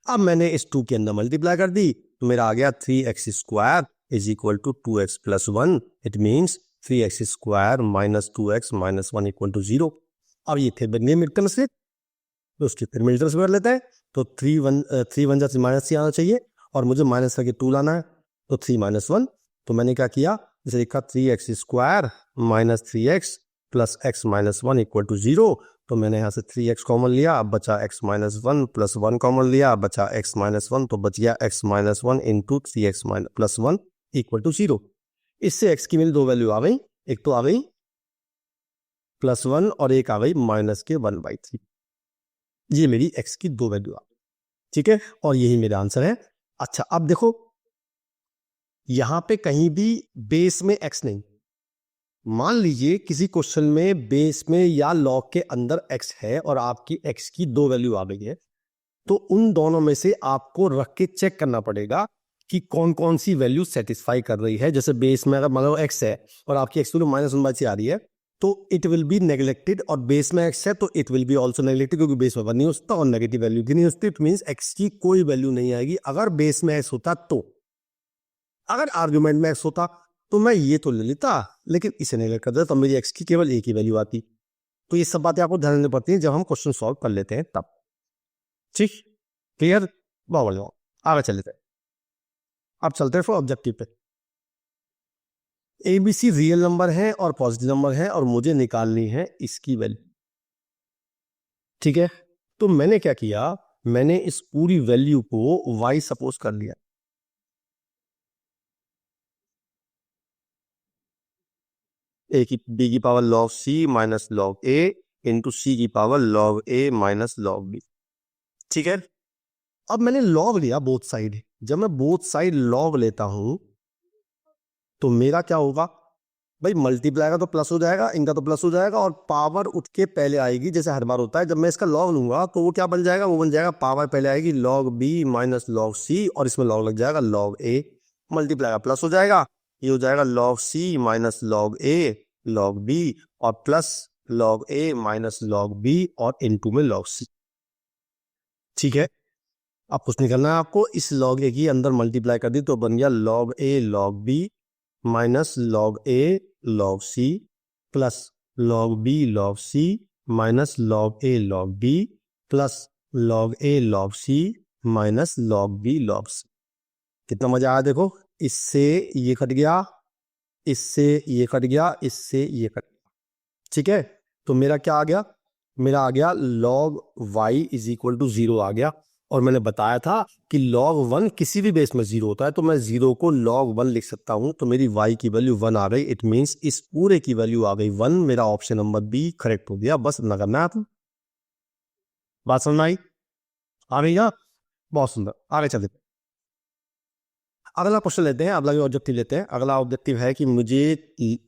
अब मैंने इस 2 के अंदर मल्टीप्लाई कर दी तो मेरा आ गया 3x square is equal to 2x plus 1। It means 3x square minus 2x minus 1 equal to 0। अब ये फिर बन गए मिडटर्म से, तो उसके फिर मिडटर्म्स कर लेते हैं। तो 3 जा माइनस सी आना चाहिए और मुझे माइनस करके 2 लाना है, तो 3 माइनस 1। तो मैंने क्या किया, इसे लिखा 3x square minus 3x plus x minus 1 equal to 0। तो मैंने यहाँ से 3x कॉमन लिया, अब बचा x माइनस 1 प्लस 1 कॉमन लिया, बचा x माइनस 1, तो बच गया x minus 1 into 3x plus 1 equal to 0। इससे x की मेरी दो वैल्यू आ गई, एक तो आ गई प्लस 1 और एक आ गई माइनस के 1/3। ये मेरी x की दो वैल्यू आ गई। ठीक है, और यही मेरा आंसर है। अच्छा अब देखो यहां पे कहीं भी बेस में x नहीं, मान लीजिए किसी क्वेश्चन में बेस में या लॉग के अंदर x है और आपकी x की दो वैल्यू आ गई है, तो उन दोनों में से आपको रख के चेक करना पड़ेगा कि कौन कौन सी वैल्यू सेटिस्फाई कर रही है। जैसे बेस में अगर मान लो x है और आपकी x वैल्यू माइनस 1/3 आ रही है तो इट विल बी नेग्लेक्टेड, और बेस में x है तो it will be also neglected, क्योंकि बेस में 1 नहीं हो सकता और नेगेटिव वैल्यू भी नहीं हो सकती। इट मीन्स x की कोई वैल्यू नहीं आएगी। अगर बेस में x होता तो, अगर आर्ग्यूमेंट में x होता तो मैं ये तो ले लेता, लेकिन इसे नेगलेक्ट कर देता तो मेरी x की केवल एक ही वैल्यू आती। तो ये सब बातें आपको ध्यान देनी पड़ती है जब हम क्वेश्चन सॉल्व कर लेते हैं तब। ठीक, क्लियर, बहुत बढ़िया। आगे चल लेते हैं, अब चलते हैं फिर ऑब्जेक्टिव पे। ABC रियल नंबर है और पॉजिटिव नंबर है और मुझे निकालनी है इसकी वैल्यू। ठीक है, तो मैंने क्या किया, मैंने इस पूरी वैल्यू को y सपोज कर लिया। a की b की power log c minus log a into c की power log a minus log b। ठीक है, अब मैंने log लिया बोथ साइड। जब मैं बोथ साइड log लेता हूं तो मेरा क्या होगा भाई, मल्टीप्लाई का तो प्लस हो जाएगा, इनका तो प्लस हो जाएगा और पावर उठ के पहले आएगी जैसे हर बार होता है। जब मैं इसका लॉग लूंगा तो वो क्या बन जाएगा, वो बन जाएगा पावर पहले आएगी log b minus log c और इसमें लॉग लग जाएगा log a, मल्टीप्लाई का प्लस हो जाएगा, ये हो जाएगा log c minus log a log b और plus log a minus log b और इनटू में log c। ठीक है, अब कुछ नहीं करना है आपको, इस log a की अंदर मल्टीप्लाई कर दी तो बन गया log a log b minus log a log c plus log b log c minus log a log b plus log a log c minus log b log c। कितना मजा आया देखो, इससे ये कट गया, इससे ये कट गया, इससे ये कट गया। ठीक है, तो मेरा क्या आ गया, मेरा आ गया log y is equal to 0 आ गया। और मैंने बताया था कि log 1 किसी भी बेस में 0 होता है, तो मैं 0 को log 1 लिख सकता हूं, तो मेरी y की वैल्यू 1 आ गई। इट मीन्स इस पूरे की वैल्यू आ गई 1। मेरा ऑप्शन नंबर बी करेक्ट हो गया। बस इतना करना है आपको। बात समझ में आई? आ गई? बहुत सुंदर। आगे चलते हैं। अगला क्वेश्चन लेते हैं, अगला ऑब्जेक्टिव लेते हैं। अगला ऑब्जेक्टिव है कि मुझे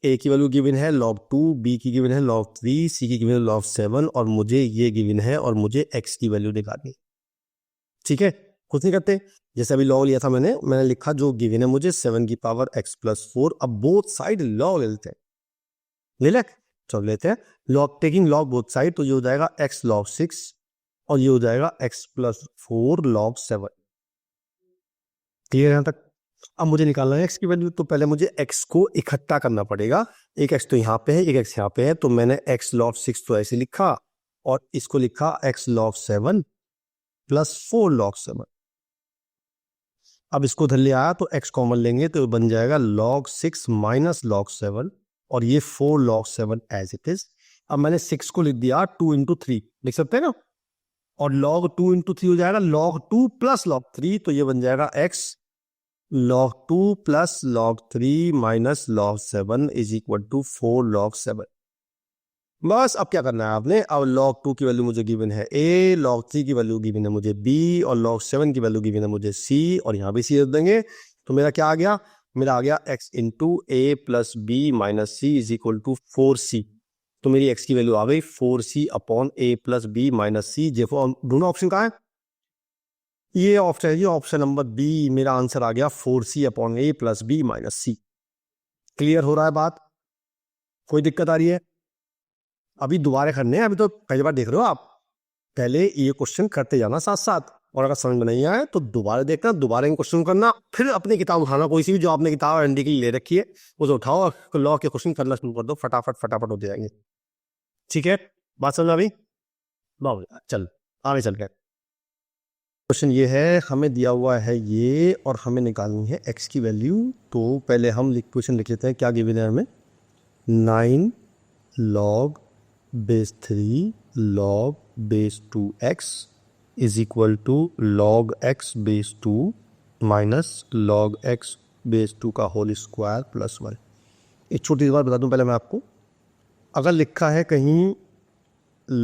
ए की वैल्यू गिवन है log 2, बी की गिवन है log 3, सी की गिवन है log 7 और मुझे ये गिवन है और मुझे x की वैल्यू निकालनी। ठीक है, कुछ नहीं करते, जैसे अभी log लिया था मैंने लिखा जो गिवन है मुझे 7 की पावर x प्लस 4। अब बोथ साइड log ले लेते हैं। ले ले, चलो लेते हैं log, taking log both side, तो ये हो जाएगा x log 6 और ये हो जाएगा x प्लस 4 log 7। क्लियर है यहां तक? अब मुझे निकालना है x की वैल्यू, तो पहले मुझे x को इकट्ठा करना पड़ेगा। एक x तो यहाँ पे है, एक x यहाँ पे है, तो मैंने x log 6 तो ऐसे लिखा और इसको लिखा x log 7 प्लस 4 log 7। अब इसको उधर ले आया तो x कॉमन लेंगे तो बन जाएगा log 6 माइनस log 7 और ये 4 log 7 एज इट इज। अब मैंने 6 को लिख दिया 2 इंटू 3, लिख सकते हैं ना, और log 2 इंटू 3 हो जाएगा log 2 प्लस log 3, तो ये बन जाएगा x log 2 plus log 3 minus log 7 is equal to 4 log 7। बस अब क्या करना है आपने, अब log 2 की वैल्यू मुझे गिवन है a, log 3 की वैल्यू गिवन है मुझे b और log 7 की वैल्यू गिवन है मुझे c, और यहां भी c दे देंगे। तो मेरा क्या आ गया, मेरा आ गया x into a plus b minus c is equal to 4c। तो मेरी x की वैल्यू आ गई 4c upon a plus b minus c। दोनों ऑप्शन कहाँ है? ये ऑप्शन है, ये ऑप्शन नंबर बी। मेरा आंसर आ गया 4c upon a plus b minus c। Clear हो रहा है बात? कोई दिक्कत आ रही है? अभी दोबारा करने हैं, अभी तो पहली बार देख रहे हो आप, पहले ये क्वेश्चन करते जाना साथ साथ, और अगर समझ में नहीं आए तो दोबारा देखना, दोबारा इन क्वेश्चन करना, फिर अपनी किताब उठाना, कोई सी भी जो आपने किताब एनडी की ले रखी है उसे उठाओ और लॉ के क्वेश्चन करना शुरू कर दो, फटाफट फटाफट होते जाएंगे। ठीक है, बात समझ में अभी? चल आगे चल गए। क्वेश्चन ये है, हमें दिया हुआ है ये और हमें निकालनी है x की वैल्यू। तो पहले हम क्वेश्चन लिख लेते हैं, क्या गिवन है हमें, 9 log base 3 log base 2x is equal to log x base 2 minus log x base 2 का होल स्क्वायर प्लस 1। एक छोटी सी बात बता दूं पहले मैं आपको, अगर लिखा है कहीं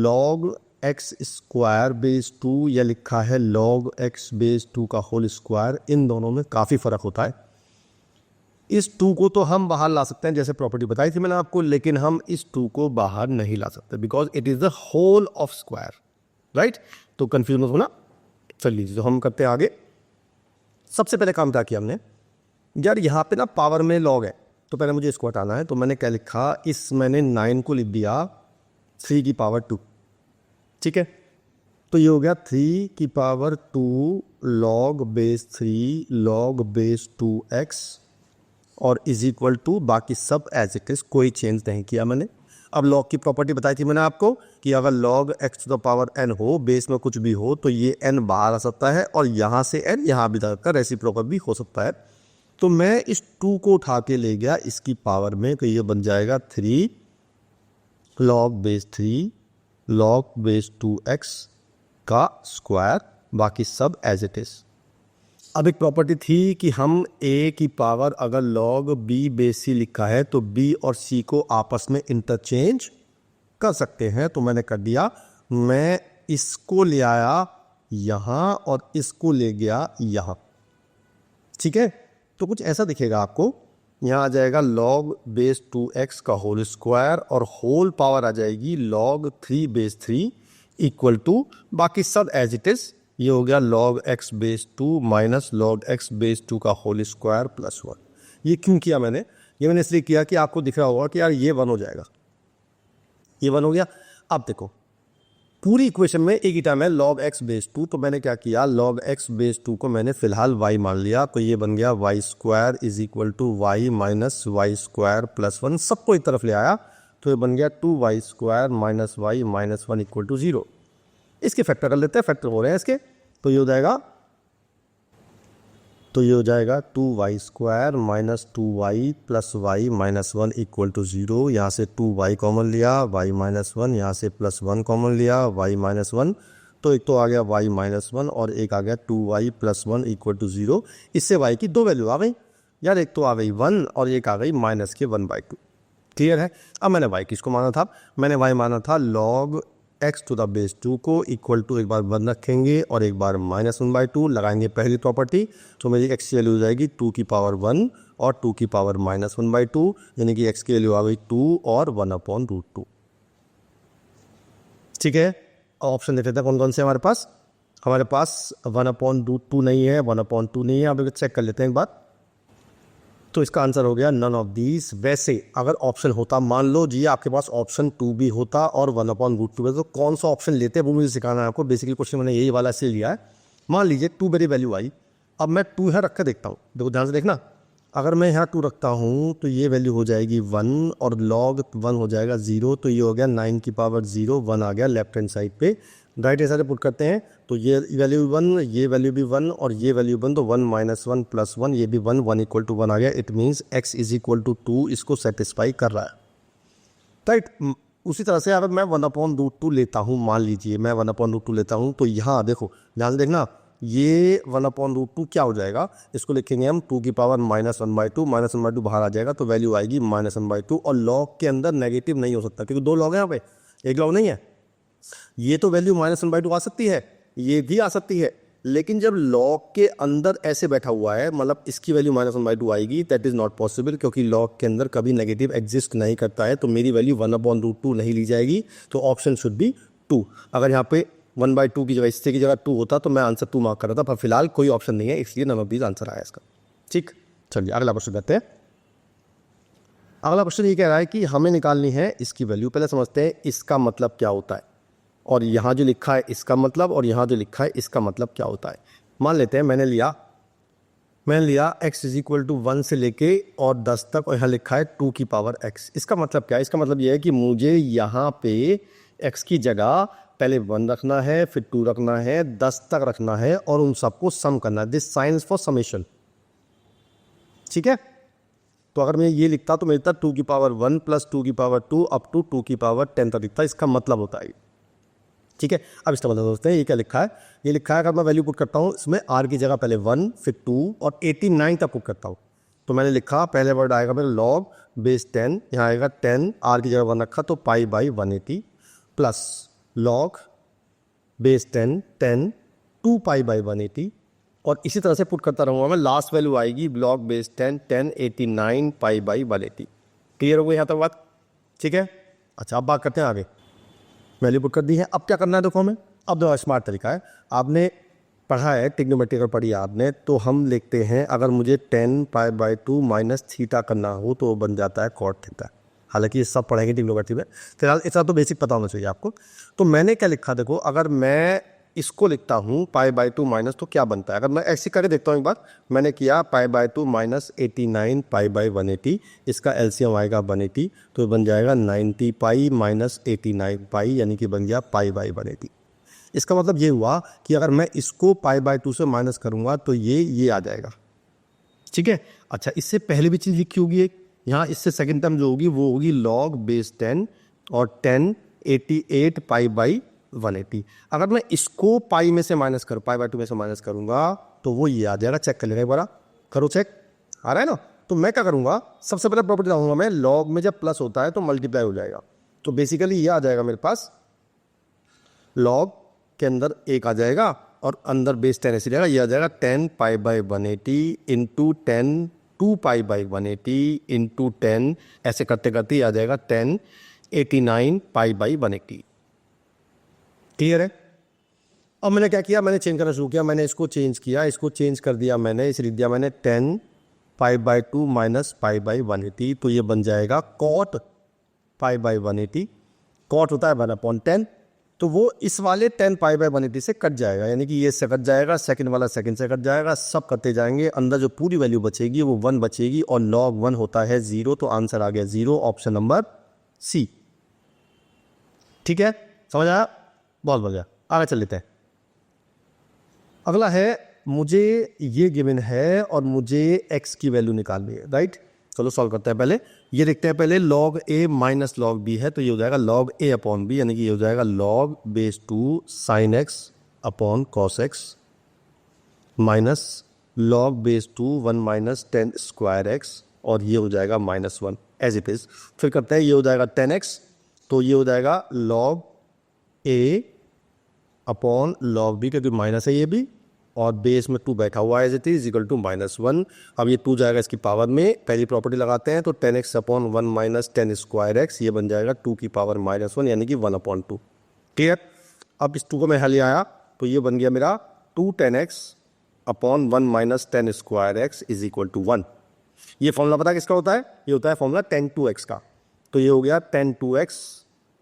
log x स्क्वायर बेस 2 या लिखा है log x बेस 2 का होल स्क्वायर, इन दोनों में काफ़ी फ़र्क होता है। इस 2 को तो हम बाहर ला सकते हैं, जैसे प्रॉपर्टी बताई थी मैंने आपको, लेकिन हम इस 2 को बाहर नहीं ला सकते because it is the whole of square, right? तो कंफ्यूज मत होना। चलिए तो हम करते हैं आगे। सबसे पहले काम क्या किया हमने, यार यहाँ पे ना पावर में log है, तो पहले मुझे इसको हटाना है। तो मैंने क्या लिखा, मैंने 9 को लिख दिया 3 की पावर 2। ठीक है, तो ये हो गया 3 की power 2 log base 3 log base 2x और इज इक्वल टू बाकी सब एज इट इज, कोई चेंज नहीं किया मैंने। अब log की प्रॉपर्टी बताई थी मैंने आपको कि अगर log x to the power n हो, बेस में कुछ भी हो, तो ये n बाहर आ सकता है और यहाँ से n यहाँ भी जाकर रेसिप्रोकल भी हो सकता है। तो मैं इस 2 को उठा के ले गया इसकी पावर में, तो ये बन जाएगा 3 log base 3 log base 2x का स्क्वायर, बाकी सब एज इट इज। अब एक प्रॉपर्टी थी कि हम a की पावर अगर log b बेस c लिखा है तो b और c को आपस में इंटरचेंज कर सकते हैं, तो मैंने कर दिया। मैं इसको ले आया यहाँ और इसको ले गया यहाँ। ठीक है, तो कुछ ऐसा दिखेगा आपको, यहाँ आ जाएगा log बेस 2x का होल स्क्वायर और होल पावर आ जाएगी log 3 बेस 3 इक्वल टू बाकी सब एज इट इज। ये हो गया log x base 2 minus log x base 2 का होल स्क्वायर प्लस 1। ये क्यों किया मैंने, ये मैंने इसलिए किया कि आपको दिख रहा होगा कि यार ये 1 हो जाएगा, ये 1 हो गया। अब देखो पूरी इक्वेशन में एक ही टाइम है log x बेस 2, तो मैंने क्या किया, log x बेस 2 को मैंने फिलहाल y मान लिया, तो ये बन गया y square is equal to y minus Y square plus 1। सबको एक तरफ ले आया तो ये बन गया 2y square minus Y minus 1 equal to 0। इसके फैक्टर कर लेते हैं, फैक्टर हो रहे हैं इसके, तो ये हो जाएगा 2y square minus 2y plus Y minus 1 equal to 0। यहाँ से 2y कॉमन लिया, y माइनस 1, यहाँ से प्लस 1 कॉमन लिया, y माइनस 1, तो एक तो आ गया y माइनस वन और एक आ गया 2y plus one equal to 0। इससे y की दो वैल्यू आ गई यार, एक तो आ गई 1 और एक आ गई माइनस के 1/2। क्लियर है। अब मैंने y किसको माना था, मैंने y माना था log x to the base 2 को इक्वल टू एक बार 1 रखेंगे और एक बार -1/2 लगाएंगे पहली प्रॉपर्टी, तो मेरी x की वैल्यू हो जाएगी 2 की पावर 1 और 2 की पावर -1/2, यानी कि x की वैल्यू आ गई 2 और 1/√2। ठीक है। ऑप्शन देख लेते हैं कौन कौन से हमारे पास 1/√2 नहीं है, 1/2 नहीं है। अब चेक कर लेते हैं एक बार, तो इसका आंसर हो गया नन ऑफ दीज। वैसे अगर ऑप्शन होता, मान लो जी आपके पास ऑप्शन 2 भी होता और 1/√2 है, तो कौन सा ऑप्शन लेते हैं वो मुझे सिखाना है आपको। बेसिकली क्वेश्चन मैंने यही वाला इसलिए लिया है। मान लीजिए 2 मेरी वैल्यू आई, अब मैं 2 यहाँ रख कर देखता हूँ, देखो ध्यान से देखना। अगर मैं यहाँ 2 रखता हूँ तो ये वैल्यू हो जाएगी 1 और log 1 हो जाएगा 0, तो ये हो गया 9 की पावर 0, 1 आ गया लेफ्ट हैंड साइड पे। राइट हैंड साइड पुट करते हैं तो ये वैल्यू 1, ये वैल्यू भी 1 और ये वैल्यू 1, तो 1 माइनस 1 प्लस 1, ये भी 1, 1 इक्वल टू 1 आ गया। It means x is equal to 2 इसको सेटिस्फाई कर रहा है। राइट। उसी तरह से अगर मैं 1/√2 लेता हूँ, मान लीजिए मैं 1/√2 लेता हूँ, तो यहाँ देखो ध्यान से देखना, ये 1/√2 क्या हो जाएगा, इसको लिखेंगे हम 2 की पावर -1/2, -1/2 बाहर आ जाएगा तो वैल्यू आएगी -1/2। और लॉग के अंदर नेगेटिव नहीं हो सकता क्योंकि 2 लॉग है यहाँ पे, एक लॉग नहीं है। ये तो वैल्यू -1/2 आ सकती है, ये भी आ सकती है, लेकिन जब लॉग के अंदर ऐसे बैठा हुआ है, मतलब इसकी वैल्यू -1/2 आएगी, दैट इज नॉट पॉसिबल क्योंकि लॉग के अंदर कभी नेगेटिव एग्जिस्ट नहीं करता है, तो मेरी वैल्यू 1/√2 नहीं ली जाएगी। तो ऑप्शन शुड बी 2। अगर यहाँ पे 1/2 की जगह, इससे की जगह 2 होता तो मैं आंसर 2 मार्क कर रहा था, पर फिलहाल कोई ऑप्शन नहीं है, इसलिए नन ऑफ दीज आंसर आया इसका। ठीक, चलिए अगला क्वेश्चन करते हैं। अगला क्वेश्चन ये कह रहा है कि हमें निकालनी है इसकी वैल्यू। पहले समझते हैं इसका मतलब क्या होता है, और यहाँ जो लिखा है इसका मतलब, और यहाँ जो लिखा है इसका मतलब क्या होता है। मान लेते हैं मैंने लिया x इज इक्वल टू 1 से लेके और 10 तक, और यहाँ लिखा है 2 की पावर x। इसका मतलब क्या है, इसका मतलब यह है कि मुझे यहाँ पे x की जगह पहले 1 रखना है, फिर 2 रखना है, 10 तक रखना है और उन सबको सम करना है। This sign for summation. ठीक है। तो अगर मैं ये लिखता तो मेरे लिखता 2 की पावर 1 प्लस 2 की पावर 2 अप टू 2 की पावर 10 तक लिखता, इसका मतलब होता है। ठीक है। अब इसका मतलब दोस्तों ये क्या लिखा है, ये लिखा है अगर मैं वैल्यू पुट करता हूँ इसमें r की जगह पहले 1 फिर 2 और 89 तक पुट करता हूँ, तो मैंने लिखा पहले वर्ड आएगा मेरा log बेस 10, यहाँ आएगा 10, r की जगह 1 रखा तो π/180 प्लस log बेस 10 10 2 π/180, और इसी तरह से पुट करता रहूँगा मैं। लास्ट वैल्यू आएगी log बेस 10 10 89 π/180। क्लियर हो गई यहाँ तक बात। ठीक है। अच्छा अब बात करते हैं आगे। वैल्यू पुट कर दी है, अब क्या करना है देखो हमें। अब देखो स्मार्ट तरीका है, आपने पढ़ा है ट्रिग्नोमेट्री अगर पढ़ी आपने, तो हम लिखते हैं अगर मुझे 10 π/2 माइनस थीटा करना हो तो वो बन जाता है कॉट थीटा। हालांकि ये सब पढ़ेंगे ट्रिग्नोमेट्री में, फिलहाल इतना तो बेसिक पता होना चाहिए आपको। तो मैंने क्या लिखा देखो, अगर मैं इसको लिखता हूँ π/2 माइनस तो क्या बनता है, अगर मैं ऐसे करके देखता हूँ एक बार। मैंने किया π/2 माइनस 89 π/180, इसका एलसीएम आएगा 180, तो बन जाएगा 90 पाई माइनस 89 पाई, यानी कि बन गया π/180। इसका मतलब ये हुआ कि अगर मैं इसको π/2 से माइनस करूँगा तो ये आ जाएगा। ठीक है। अच्छा इससे पहले भी चीज़ लिखी होगी एक, यहाँ इससे सेकेंड टर्म जो होगी वो होगी log बेस 10 और 10 88 π/180। अगर मैं इसको पाई में से माइनस करूँ, π/2 में से माइनस करूँगा तो वो ये आ जाएगा। चेक कर लेना एक बार, करो चेक, आ रहा है ना। तो मैं क्या करूँगा, सबसे पहले प्रॉपर्टी लाऊंगा मैं, log में जब प्लस होता है तो मल्टीप्लाई हो जाएगा, तो बेसिकली ये आ जाएगा मेरे पास, log के अंदर 1 आ जाएगा और अंदर बेस 10 ऐसे रहेगा, ये आ जाएगा 10 π/180 इंटू 10 2 π/180 इंटू 10, ऐसे करते करते ये आ जाएगा 10 89 π/180। क्लियर है। अब मैंने क्या किया, मैंने चेंज करना शुरू किया, मैंने इसको चेंज किया, इसको चेंज कर दिया मैंने, इसे लिख दिया मैंने 10 π/2 माइनस π/180, तो ये बन जाएगा कॉट π/180। कॉट होता है 1/10, तो वो इस वाले 10 π/180 से कट जाएगा, यानी कि ये से कट जाएगा, सेकंड वाला सेकंड से कट जाएगा, सब करते जाएंगे, अंदर जो पूरी वैल्यू बचेगी वो 1 बचेगी, और log 1 होता है 0, तो आंसर आ गया 0, ऑप्शन नंबर सी। ठीक है, समझ आया, बहुत बढ़िया। आगे चल लेते हैं। अगला है, मुझे ये गिवन है और मुझे x की वैल्यू निकालनी है। राइट। चलो सॉल्व करते हैं। पहले ये देखते हैं, पहले log a minus log b है तो ये हो जाएगा log a अपॉन b, यानी कि ये हो जाएगा log base 2 sin x upon cos x minus log base 2 1 minus 10 square x, और ये हो जाएगा -1 एज इट इज। फिर करते हैं, ये हो जाएगा 10x, तो ये हो जाएगा log a upon log b, क्योंकि माइनस है ये भी, और बेस में 2 बैठा हुआ है as it is equal to -1। अब ये 2 जाएगा इसकी पावर में, पहली प्रॉपर्टी लगाते हैं तो 10x upon 1 minus 10 square x, ये बन जाएगा 2 की पावर -1 यानी कि 1/2। क्लियर। अब इस 2 को मैं हल ले आया तो ये बन गया मेरा 2 10x upon 1 minus 10 square x is equal to 1। ये फॉर्मूला पता किसका होता है? ये होता है फॉर्मूला tan 2x का। तो ये हो गया tan 2x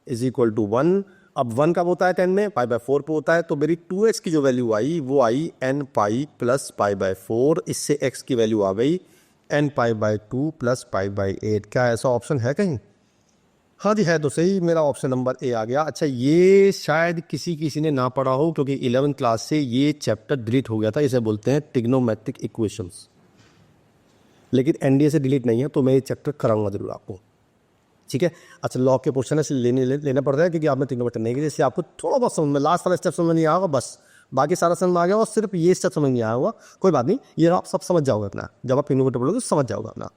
is equal to 1। अब 1 कब होता है 10 में? π/4 पे होता है। तो मेरी 2x की जो वैल्यू आई वो आई n पाई प्लस π/4, इससे x की वैल्यू आ गई n π/2 प्लस π/8। क्या ऐसा ऑप्शन है कहीं? हाँ जी है, तो सही, मेरा ऑप्शन नंबर ए आ गया। अच्छा, ये शायद किसी ने ना पढ़ा हो, क्योंकि 11th क्लास से ये चैप्टर डिलीट हो गया था। इसे बोलते हैं ट्रिग्नोमेट्रिक इक्वेशंस, लेकिन एनडीए से डिलीट नहीं है, तो मैं ये चैप्टर कराऊंगा जरूर आपको। ठीक है। अच्छा, लॉ के क्वेश्चन है लेना पड़ रहा है, क्योंकि आपने ट्रिग्नोमेट्री नहीं की, जैसे आपको थोड़ा बहुत समझ में, लास्ट वाला स्टेप समझ में नहीं आएगा, बस बाकी सारा समझ में आ गया, और सिर्फ ये स्टेप समझ नहीं आया हुआ, कोई बात नहीं, ये आप सब समझ जाओगे अपना, जब आप ट्रिग्नोमेट्री पढ़ोगे तो समझ जाओगे अपना।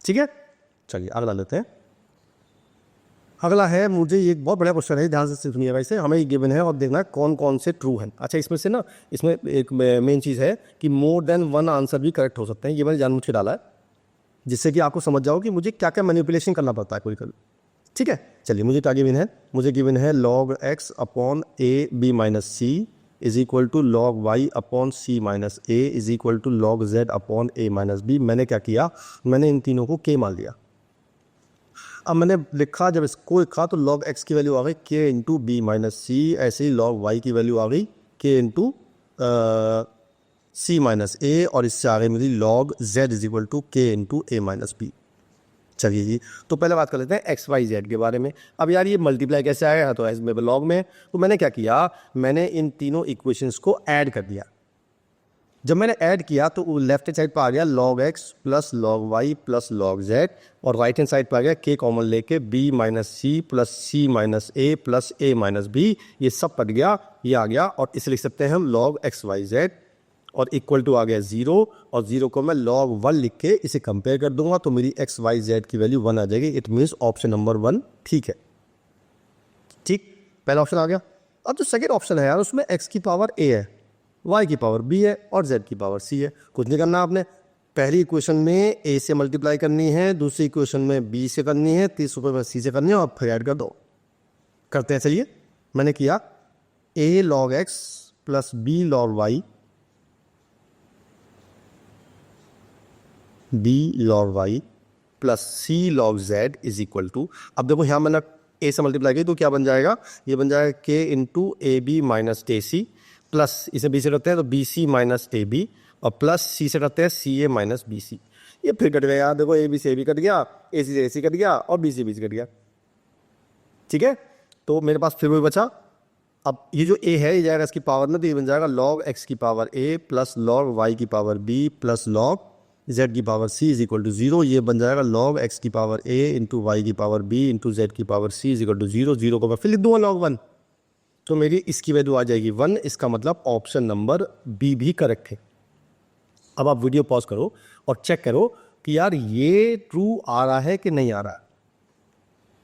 ठीक है, चलिए अगला लेते हैं। अगला है, मुझे ये बहुत बड़ा क्वेश्चन है, ध्यान से सुनिएगा इसे। हमें ये गिवन है और देखना है कौन कौन से ट्रू हैं। अच्छा, इसमें से ना, इसमें एक मेन चीज़ है कि मोर देन 1 आंसर भी करेक्ट हो सकते हैं। ये मैंने जानबूझ के डाला है, जिससे कि आपको समझ जाओ कि मुझे क्या क्या मैनिपुलेशन करना पड़ता है कोई। ठीक है, चलिए मुझे क्या गिवन है? मुझे गिवन है log x upon a b minus C is equal to log y upon c minus a is equal to log z upon a minus b। मैंने क्या किया? मैंने इन तीनों को k मान लिया। अब मैंने लिखा, जब इसको लिखा तो log x की वैल्यू आ गई k into b minus c, ऐसे ही log y की वैल्यू आ गई k into c minus a, और इससे आ गई मेरी log z is equal to k into a minus b. चलिए जी, तो पहले बात कर लेते हैं एक्स वाई जेड के बारे में। अब यार ये मल्टीप्लाई कैसे आएगा? तो एज में लॉग में, तो मैंने क्या किया, मैंने इन तीनों इक्वेशंस को ऐड कर दिया। जब मैंने ऐड किया तो लेफ्ट हैंड साइड पर आ गया log x plus log y plus log z, और राइट हैंड साइड पर आ गया k कॉमन लेके b minus c plus c minus a plus a minus b। ये सब कट गया, ये आ गया, और इसे लिख सकते हैं हम log x y z, और इक्वल टू आ गया 0, और 0 को मैं log 1 लिख के इसे कंपेयर कर दूंगा तो मेरी x y z की वैल्यू 1 आ जाएगी। इट मीन्स ऑप्शन नंबर 1 ठीक है। ठीक, पहला ऑप्शन आ गया। अब जो सेकेंड ऑप्शन है यार, उसमें x की पावर a है, y की पावर b है, और z की पावर c है। कुछ नहीं करना आपने, पहली इक्वेशन में a से मल्टीप्लाई करनी है, दूसरी इक्वेशन में b से करनी है, तीसरे में c से करनी है, और फिर ऐड कर दो। करते हैं, चलिए। मैंने किया a log x plus b log y, b log y plus c log z is equal to, अब देखो यहाँ मैंने a से मल्टीप्लाई की तो क्या बन जाएगा? ये बन जाएगा k into a b minus a c, plus इसे b से करते हैं तो b c minus a b, और प्लस c से करते हैं सी ए माइनस बी सी। ये फिर कट गया यार, देखो ए बी से ए बी कट गया, ए सी से ए सी कट गया, और बी सी कट गया। ठीक है, तो मेरे पास फिर वही बचा। अब ये जो a है ये जाएगा इसकी पावर में, तो ये बन जाएगा log x की power a plus log y की power b plus log z की power c is equal to 0। ये बन जाएगा log x की पावर a इंटू वाई की पावर b इंटू z की power c is equal to 0। 0 को मैं फिर लिख दूंगा log 1, तो मेरी इसकी वैल्यू आ जाएगी 1। इसका मतलब ऑप्शन नंबर बी भी करेक्ट है। अब आप वीडियो पॉज करो और चेक करो कि यार ये ट्रू आ रहा है कि नहीं आ रहा है।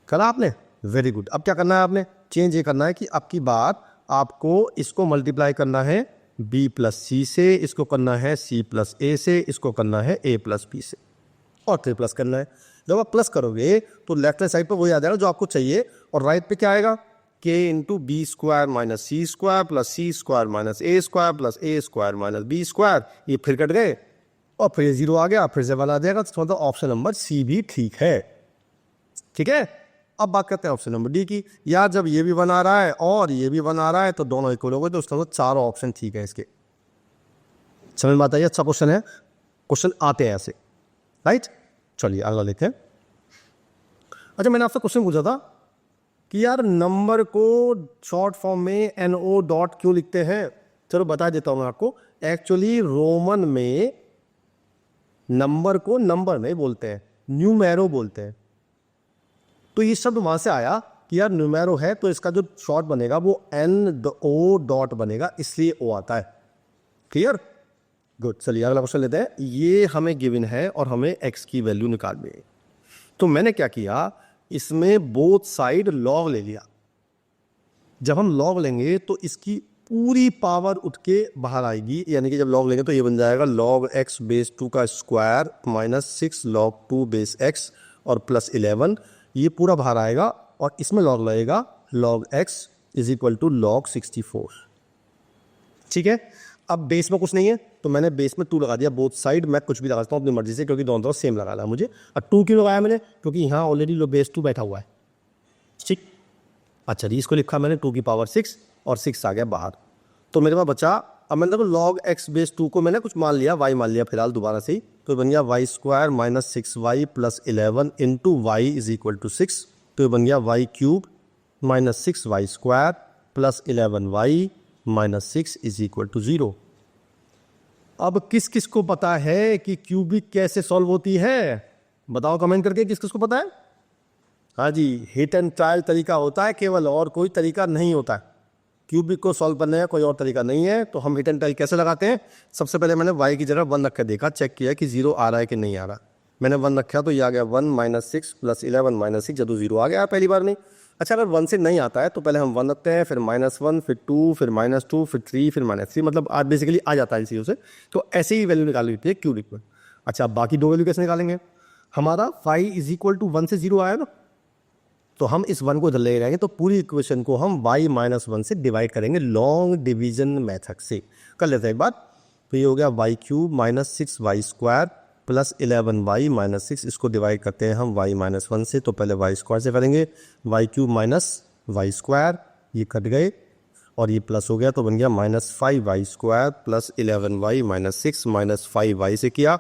करा आपने? Very good. अब क्या करना है आपने? चेंज ये करना है कि अब की बात आपको इसको मल्टीप्लाई करना है b प्लस सी से, इसको करना है c प्लस a से, इसको करना है a प्लस b से, और फिर प्लस करना है। जब आप प्लस करोगे तो लेफ्ट हैंड साइड पर वही आ जाएगा जो आपको चाहिए, और राइट पे क्या आएगा? k into b square minus c square plus c square minus a square plus a square minus b square. ये फिर कट गए, और फिर ये 0 आ गया, फिर से 1 आ जाएगा, तो मतलब ऑप्शन नंबर सी भी ठीक है। ठीक है, अब बात करते हैं ऑप्शन नंबर डी की। यार जब ये भी 1 आ रहा है और ये भी 1 आ रहा है तो दोनों इक्वल हो गए, तो उसका मतलब चारों ऑप्शन ठीक है इसके। समझ में आता है? अच्छा क्वेश्चन है, क्वेश्चन आते हैं ऐसे, राइट। चलिए अगला लेते हैं। अच्छा, मैंने आपसे क्वेश्चन पूछा था कि यार नंबर को शॉर्ट फॉर्म में NO डॉट क्यों लिखते हैं? चलो बता देता हूँ मैं आपको। एक्चुअली रोमन में नंबर को नंबर नहीं बोलते हैं, न्यूमेरो बोलते हैं। तो ये शब्द वहां से आया कि यार न्यूमेरो है तो इसका जो शॉर्ट बनेगा वो NO डॉट बनेगा, इसलिए O आता है। क्लियर? गुड। चलिए अगला क्वेश्चन लेते हैं। ये हमें गिवन है और हमें x की वैल्यू निकालनी है। तो मैंने क्या किया, इसमें बोथ साइड लॉग ले लिया। जब हम लॉग लेंगे तो इसकी पूरी पावर उठ के बाहर आएगी, यानी कि जब लॉग लेंगे तो ये बन जाएगा log x बेस 2 का square minus 6 log 2 base x और प्लस 11, ये पूरा बाहर आएगा और इसमें लॉग लगेगा log x is equal to log 64। ठीक है, अब बेस में कुछ नहीं है तो मैंने बेस में 2 लगा दिया। बोथ साइड मैं कुछ भी लगा सकता हूँ अपनी मर्जी से, क्योंकि दोनों तरफ सेम लगाना है मुझे। और 2 क्यों लगाया मैंने, क्योंकि यहाँ ऑलरेडी लो बेस 2 बैठा हुआ है। ठीक, अच्छा जी, इसको लिखा मैंने 2 की पावर 6 और 6 आ गया बाहर। तो मेरे पास बचा, अब मैंने देखो log x बेस 2 को मैंने कुछ मान लिया, y मान लिया फिलहाल दोबारा से ही, तो बन गया y square minus 6y plus 11 into y is equal to 6। तो बन गया y cube minus 6y square plus 11y minus 6 is equal to 0। अब किस किस को पता है कि क्यूबिक कैसे सॉल्व होती है? बताओ कमेंट करके, किस किस को पता है? हाँ जी, हिट एंड ट्रायल तरीका होता है केवल, और कोई तरीका नहीं होता है। क्यूबिक को सॉल्व करने का कोई और तरीका नहीं है। तो हम हिट एंड ट्रायल कैसे लगाते हैं? सबसे पहले मैंने y की जगह 1 रख के देखा, चेक किया कि 0 आ रहा है कि नहीं आ रहा। मैंने 1 रखा तो ये आ गया 1 माइनस 6 प्लस 11 माइनस 6, जब 0 आ गया पहली बार नहीं। अच्छा, अगर 1 से नहीं आता है तो पहले हम 1 रखते हैं, फिर -1, फिर 2, फिर -2, फिर 3, फिर -3, मतलब आज बेसिकली आ जाता है इन चीज़ों से। तो ऐसे ही वैल्यू निकाल लेती है क्यूबिक में। अच्छा, बाकी 2 वैल्यू कैसे निकालेंगे? हमारा फाई इज इक्वल टू 1 से 0 आया ना, तो हम इस 1 को इधर ले जाएंगे तो पूरी इक्वेशन को हम y माइनस 1 से डिवाइड करेंगे लॉन्ग डिवीजन मेथड से। कर लेते हैं एक बार। तो ये हो गया y cube minus 6y square plus 11y minus 6, इसको डिवाइड करते हैं हम y माइनस 1 से। तो पहले y स्क्वायर से करेंगे, y cube minus Y square, ये कट गए और ये प्लस हो गया तो बन गया minus 5y square plus 11y minus 6, minus 5y से किया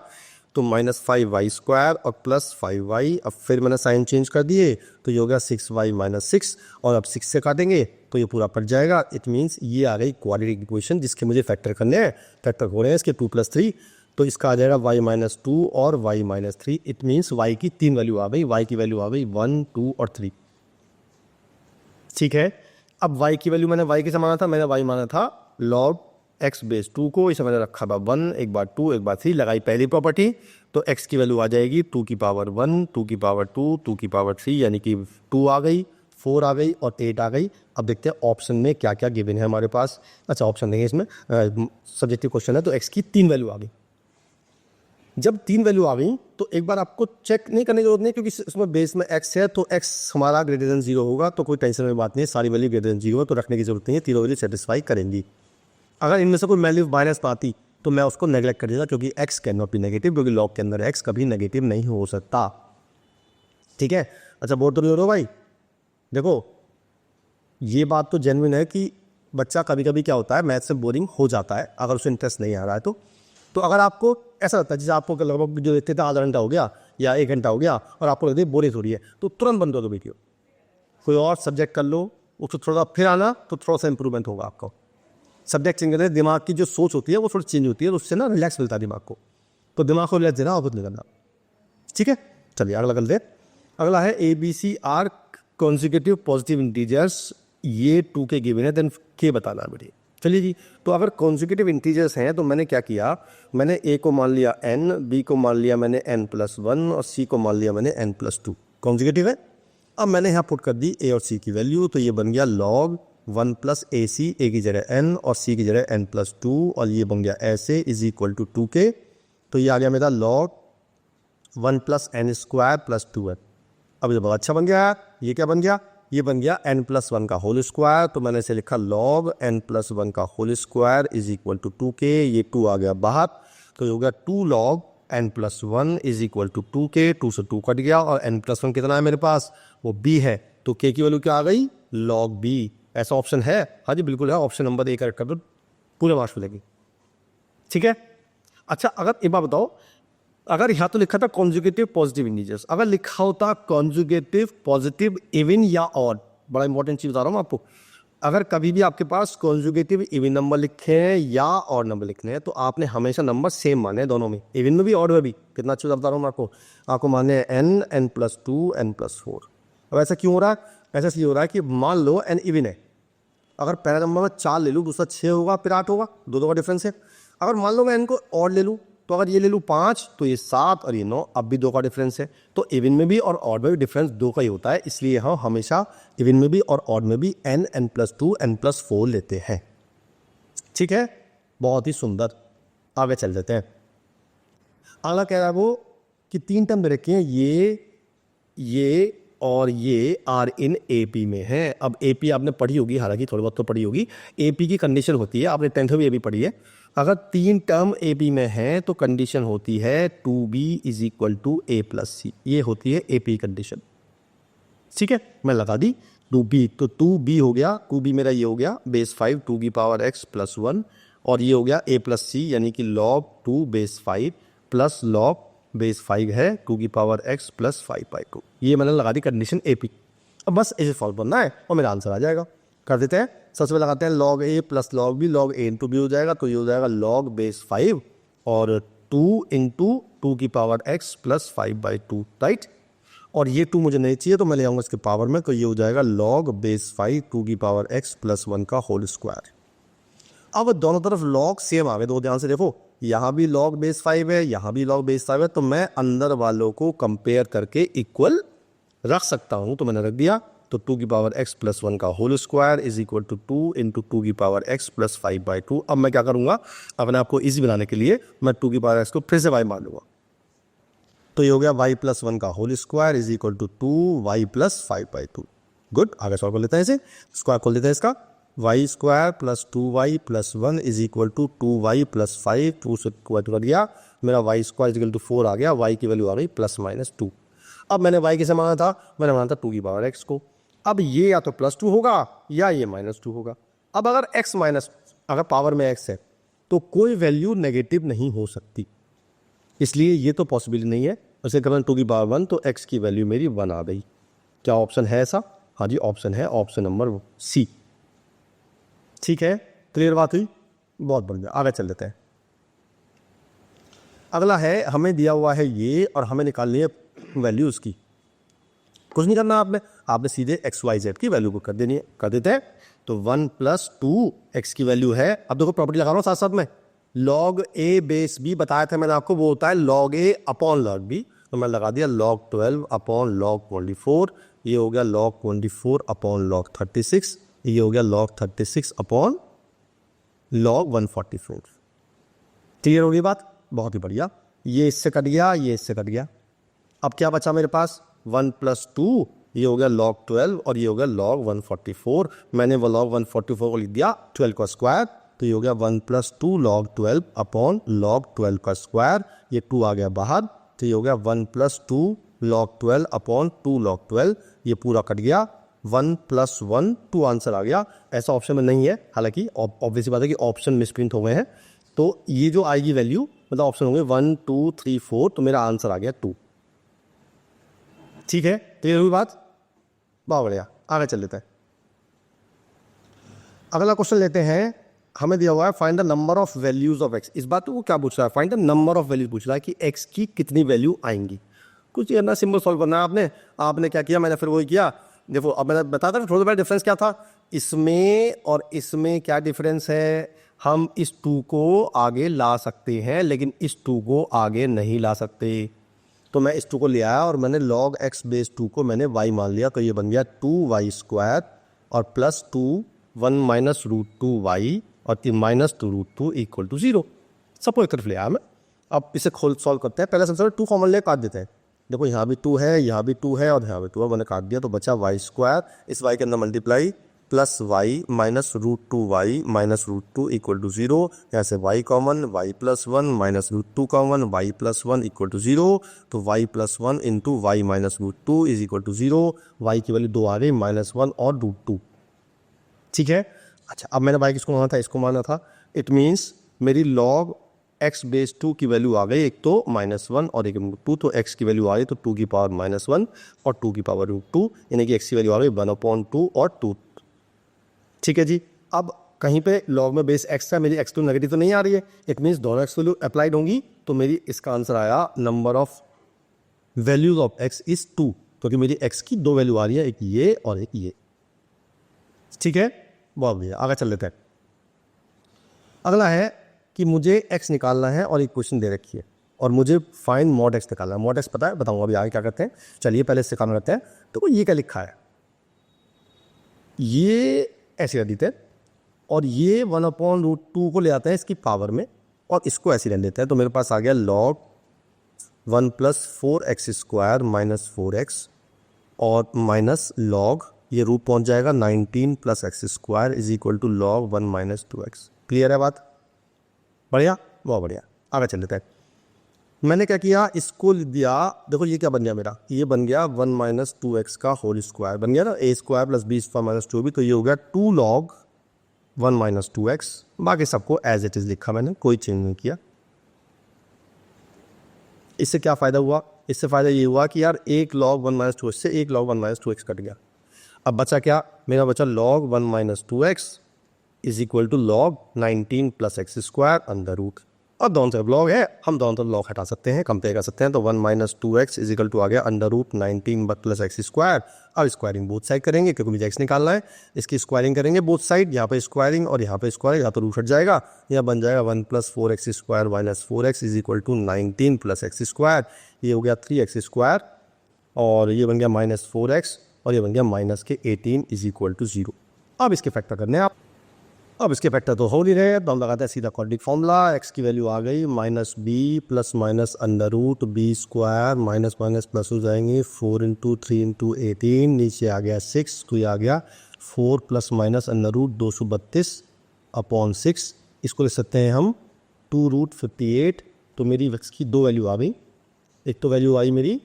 तो माइनस 5y स्क्वायर और प्लस 5y। अब फिर मैंने साइन चेंज कर दिए तो ये हो गया 6y माइनस 6, और अब 6 से काटेंगे तो ये पूरा कट जाएगा। इट मीन्स ये आ गई क्वाड्रेटिक इक्वेशन जिसके मुझे फैक्टर करने हैं। फैक्टर हो रहे हैं इसके 2 + 3, तो इसका आ जाएगा y माइनस 2 और y minus 3। It means y की 3 वैल्यू आ गई। y की वैल्यू आ गई 1, 2 और 3। ठीक है, अब y की वैल्यू मैंने y के माना था, मैंने y माना था log x बेस 2 को, इसे मैंने रखा था 1, एक बार 2, एक बार 3, लगाई पहली प्रॉपर्टी तो x की वैल्यू आ जाएगी 2 की पावर 1, 2 की पावर 2, 2 की पावर 3, यानी कि 2 आ गई, 4 आ गई और 8 आ गई। अब देखते हैं ऑप्शन में क्या क्या गिवन है हमारे पास। अच्छा, ऑप्शन नहीं है इसमें, सब्जेक्टिव क्वेश्चन है, तो x की 3 वैल्यू आ गई। जब 3 वैल्यू आ गई तो एक बार आपको चेक नहीं करने की जरूरत नहीं, क्योंकि इसमें बेस में x है तो x हमारा ग्रेटर देन 0 होगा, तो कोई टेंशन की बात नहीं है। सारी वैल्यू ग्रेटर देन 0 है तो रखने की जरूरत नहीं है, तीनों वैल्यू सेटिस्फाई करेंगी। अगर इनमें से कोई वैल्यू माइनस पाती तो मैं उसको नेगलेक्ट कर देता, क्योंकि x can not be negative, क्योंकि लॉग के अंदर x कभी नेगेटिव नहीं हो सकता। ठीक है, अच्छा बोर तो नहीं हो रहा भाई? देखो, ये बात तो जेन्युइन है कि बच्चा कभी कभी क्या होता है, मैथ से बोरिंग हो जाता है अगर उसे इंटरेस्ट नहीं आ रहा है तो अगर आपको ऐसा लगता है जैसे आपको लगभग जो देखते थे आधा घंटा हो गया या 1 घंटा हो गया और आपको लगता है बोरियत हो रही है, तो तुरंत बंद कर दो वीडियो, कोई और सब्जेक्ट कर लो, उसको थोड़ा फिर आना तो थोड़ा सा इंप्रूवमेंट होगा आपको। सब्जेक्ट चेंज करते हैं, दिमाग की जो सोच होती है वो थोड़ी चेंज होती है, उससे ना रिलैक्स मिलता है दिमाग को। तो दिमाग को रिलैक्स देना और कुछ नहीं करना। ठीक है, चलिए अगला कर ले। अगला है ABC are consecutive positive integers, ये 2 के गिवन है, देन के बताना बेटी। चलिए जी, तो अगर कॉन्जिक्यूटिव इंटीजर्स हैं तो मैंने क्या किया, मैंने a को मान लिया n, b को मान लिया मैंने n+1 और c को मान लिया मैंने n+2। कॉन्जिक्यूटिव है। अब मैंने यहाँ पुट कर दी a और c की वैल्यू, तो ये बन गया log 1 + AC, a की जगह n और c की जगह n+2, और ये बन गया ऐसे इज इक्वल टू 2k। तो ये आ गया मेरा log 1 + n² + 2n। अब ये बहुत अच्छा बन गया। ये क्या बन गया? ये बन गया n+1 का होल स्क्वायर, तो मैंने इसे लिखा log n+1 का whole square is equal to 2k। ये 2 आ गया बाहर, तो ये हो गया 2 log n+1 is equal to 2k। 2 से 2 कट गया और n+1 कितना है मेरे पास, वो b है, तो k की वैल्यू क्या आ गई, log b। ऐसा ऑप्शन है? हाँ जी बिल्कुल है, ऑप्शन नंबर A करेक्ट कर दो, पूरे मार्क्स मिलेगी। ठीक है, अच्छा अगर एक बात बताओ, अगर यहाँ तो लिखा था कॉन्जुगेटिव पॉजिटिव इंटीजर्स, अगर लिखा होता कॉन्जुगेटिव पॉजिटिव इवन या ऑड, बड़ा इंपॉर्टेंट चीज बता रहा हूँ आपको, अगर कभी भी आपके पास कॉन्जुगेटिव इवन नंबर लिखे हैं या ऑड नंबर लिखने हैं तो आपने हमेशा नंबर सेम माने हैं दोनों में, इवन में भी ऑड में भी। कितना अच्छे से बता रहा हूँ मैं आपको माने एन, n+2, n+4। अब ऐसा क्यों हो रहा है? ऐसा इसलिए हो रहा है कि मान लो एन इवन है, अगर पहला नंबर मैं 4 ले लूँ, दूसरा 6 होगा, फिर 8 होगा, दो का डिफरेंस है। अगर मान लो मैं इनको ऑड ले लूँ, तो अगर ये ले लूँ 5 तो ये 7 और ये 9, अब भी 2 का डिफरेंस है। तो इवन में भी और ऑड में भी डिफरेंस 2 का ही होता है, इसलिए हम हमेशा इवन में भी और ऑड में भी n, n+2, n+4 लेते हैं। ठीक है, बहुत ही सुंदर। आगे चल देते हैं। अगला कह रहा है वो कि 3 टर्म दे रखे हैं, ये और ये आर इन एपी में है। अब एपी आपने पढ़ी होगी, हालांकि थोड़ी बहुत तो पढ़ी होगी। एपी की कंडीशन होती है, आपने 10th में भी एपी पढ़ी है। अगर 3 टर्म एपी में है तो कंडीशन होती है 2b = a+c। ये होती है एपी कंडीशन। ठीक है, मैं लगा दी 2b, तो 2b हो गया, 2b मेरा ये हो गया बेस 5 2x + 1, और ये हो गया a+c यानी कि log 2 base 5 plus log base 5 है 2x + 5/2। ये मैंने लगा दी कंडीशन एपी। अब बस इसे सॉल्व करना है और मेरा आंसर आ जाएगा। कर देते हैं। सबसे पहले लगाते हैं log a + log b, log a × b हो जाएगा, तो ये हो जाएगा log बेस 5 और 2 × 2x + 5/2, राइट। और ये 2 मुझे नहीं चाहिए तो मैं ले आऊँगा इसके पावर में, तो ये हो जाएगा log बेस 5 2x + 1 का होल स्क्वायर। अब दोनों तरफ log सेम आ गए, दो ध्यान से देखो, यहाँ भी log बेस 5 है, यहाँ भी log बेस 5 है, तो मैं अंदर वालों को कंपेयर करके इक्वल रख सकता हूँ, तो मैंने रख दिया। तो 2x + 1 का होल स्क्वायर = 2 × 2x + 5/2। अब मैं क्या करूँगा, अपने आप को ईजी बनाने के लिए मैं 2x को फिर से y मान लूँगा, तो ये हो गया y + 1 का होल स्क्वायर = 2y + 5/2। गुड, आगे सॉल्व कर लेते हैं इसे। स्क्वायर खोल देते हैं इसका, y² + 2y + 1 = 2y + 5, 2 से स्क्वायर कर दिया, मेरा y² = 4 आ गया, y की वैल्यू आ गई ±2। अब मैंने y किसे माना था? मैंने माना था 2x को। अब ये या तो +2 होगा या ये -2 होगा। अब अगर अगर पावर में x है तो कोई वैल्यू नेगेटिव नहीं हो सकती, इसलिए ये तो पॉसिबल नहीं है। उसे करें 2 तो x की वैल्यू मेरी 1 आ गई। क्या ऑप्शन है ऐसा? हाँ जी, ऑप्शन है, ऑप्शन नंबर सी। ठीक है, क्लियर बात हुई? बहुत बढ़िया, आगे चल लेते हैं। अगला है, हमें दिया हुआ है ये और हमें निकालनी है वैल्यू उसकी। कुछ नहीं करना आपने सीधे XYZ की वैल्यू को कर देनी है। कर देते हैं। तो 1 + 2x की वैल्यू है। अब देखो प्रॉपर्टी लगा रहा हूँ साथ साथ में, log a बेस b बताया था मैंने आपको, वो होता है log a / log b। तो मैं लगा दिया log 12 / log 24, ये हो गया log 24 / log 36, ये हो गया log 36 / log 144। क्लियर हो गई बात? बहुत ही बढ़िया। ये इससे कट गया, ये इससे कट गया। अब क्या बचा मेरे पास? 1 + 2, ये हो गया log 12 और ये हो गया log 144। मैंने वो log 144 को लिख दिया 12 का स्क्वायर, तो ये हो गया 1 + 2 log 12 / log 12 का स्क्वायर। ये 2 आ गया बाहर, तो ये हो गया 1 + 2 log 12 / 2 log 12। ये पूरा कट गया, 1 + 1 2 आंसर आ गया। ऐसा ऑप्शन में नहीं है, हालांकि ऑब्वियसली बात है कि ऑप्शन मिसप्रिंट हो गए हैं। तो ये जो आएगी वैल्यू, मतलब ऑप्शन होंगे 1 2 3 4, तो मेरा आंसर आ गया 2। ठीक है, क्लियर हुई बात? बहुत बढ़िया, आगे चल लेते हैं। अगला क्वेश्चन लेते हैं। हमें दिया हुआ है find the number of values of x। इस बात को क्या पूछ रहा है? Find the number of values पूछ रहा है कि x की कितनी वैल्यू आएंगी। कुछ ये ना सिंपल सॉल्व करना है आपने क्या किया, मैंने फिर वही किया। देखो, अब मैंने बताया था थोड़ा सा डिफरेंस क्या था, इसमें और इसमें क्या डिफरेंस है। हम इस 2 को आगे ला सकते हैं, लेकिन इस 2 को आगे नहीं ला सकते। तो मैं इस 2 को ले आया और मैंने log x बेस 2 को मैंने y मान लिया, तो ये बन गया 2y² और +2 1 - √2y और -2√2 = 0। सबको एक तरफ ले आया मैं। अब इसे खोल सॉल्व करते हैं। पहले सबसे 2 कॉमन ले काट देते हैं। देखो, यहाँ भी 2 है, यहाँ भी 2 है और यहाँ भी 2 है, मैंने काट दिया, तो बचा y²। इस y के अंदर मल्टीप्लाई +y -√2y -√2 = 0। यहाँ से y common, y + 1 -√2 common, y + 1 = 0। तो y + 1 × y -√2 = 0। y की वैल्यू 2 आ गई, -1 और √2। ठीक है। अच्छा, अब मैंने y किसको माना था? इसको माना था। इट मीन्स मेरी log x बेस 2 की वैल्यू आ गई, एक तो -1 और एक √2। तो x की वैल्यू आ गई तो 2 की पावर -1 और 2 की पावर √2, यानी कि x की वैल्यू आ गई 1/2 और 2। ठीक है जी। अब कहीं पे लॉग में बेस एक्स का मेरी एक्स टू नेगेटिव तो नहीं आ रही है, इट मीन्स दोनों एक्स वैल्यू अप्लाइड होंगी, तो मेरी इसका आंसर आया number of values of x is 2, क्योंकि मेरी एक्स की दो वैल्यू आ रही है, एक ये और एक ये। ठीक है, बहुत बढ़िया, आगे चल लेते हैं। अगला है कि मुझे एक्स निकालना है और एक क्वेश्चन दे रखी है और मुझे फाइंड मॉड एक्स निकालना है। मॉड एक्स पता है, बताऊंगा अभी आगे क्या करते हैं। चलिए पहले इससे काम करते हैं। तो ये क्या लिखा है, ये ऐसे कर देते हैं और ये 1/√2 को ले आते हैं इसकी पावर में और इसको ऐसे ले लेते हैं। तो मेरे पास आ गया log 1 + 4x² - 4x और माइनस log, ये रूट पहुंच जाएगा 19 + x² = log 1 - 2x। क्लियर है बात? बढ़िया, बहुत बढ़िया, आगे चल लेते हैं। मैंने क्या किया, इसको दिया, देखो ये क्या बन गया मेरा, ये बन गया 1 - 2x का होल स्क्वायर बन गया ना, a² + b² - 2b, तो ये हो गया 2 log 1 - 2x। बाकी सबको एज इट इज लिखा मैंने, कोई चेंज नहीं किया। इससे क्या फ़ायदा हुआ, इससे फ़ायदा ये हुआ कि यार एक log 1 - 2x से एक log 1 - 2x कट गया। अब बचा क्या, मेरा बचा log 1 - 2x = log 19 + x² under root. और दोनों तरफ लॉग है, हम दोनों तरफ लॉग हटा सकते हैं, कंपेयर कर सकते हैं। तो 1 - 2x = आ गया अंडर रूट 19 + x²। अब स्क्वायरिंग बोथ साइड करेंगे क्योंकि मुझे x निकालना है, इसकी स्क्वायरिंग करेंगे बोथ साइड, यहाँ पे स्क्वायरिंग और यहाँ पे स्क्वायरिंग, यहाँ तो रूट हट जाएगा, यहाँ बन जाएगा 1 + 4x² - 4x = 19 + x²। ये हो गया 3x² और ये बन गया -4x और ये बन गया -18 = 0। अब इसके फैक्टर करने हैं आप। अब इसके फैक्टर तो हो नहीं रहे, तो हम लगाते हैं सीधा क्वाड्रेटिक फॉर्मूला। एक्स की वैल्यू आ गई -b + -√b² minus minus plus हो जाएंगे 4 × 3 × 18, नीचे आ गया 6, तो ये आ गया 4 ± √232/6। इसको लिख सकते हैं हम 2√58। तो मेरी एक्स की दो वैल्यू आ गई, एक तो वैल्यू आई मेरी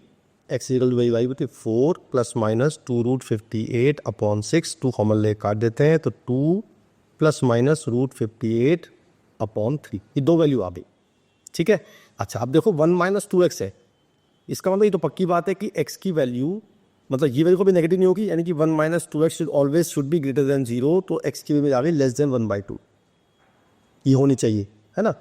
x = वही 4 ± 2√58/6, 2 कॉमन ले काट देते हैं तो 2 ± √58/3, ये दो वैल्यू आ गई। ठीक है, अच्छा अब देखो 1 - 2x है, इसका मतलब ये तो पक्की बात है कि x की वैल्यू, मतलब ये वैल्यू कभी नेगेटिव नहीं होगी, यानी कि 1 - 2x always should be greater than 0। तो x की वैल्यू आ गई <1/2, ये होनी चाहिए, है ना।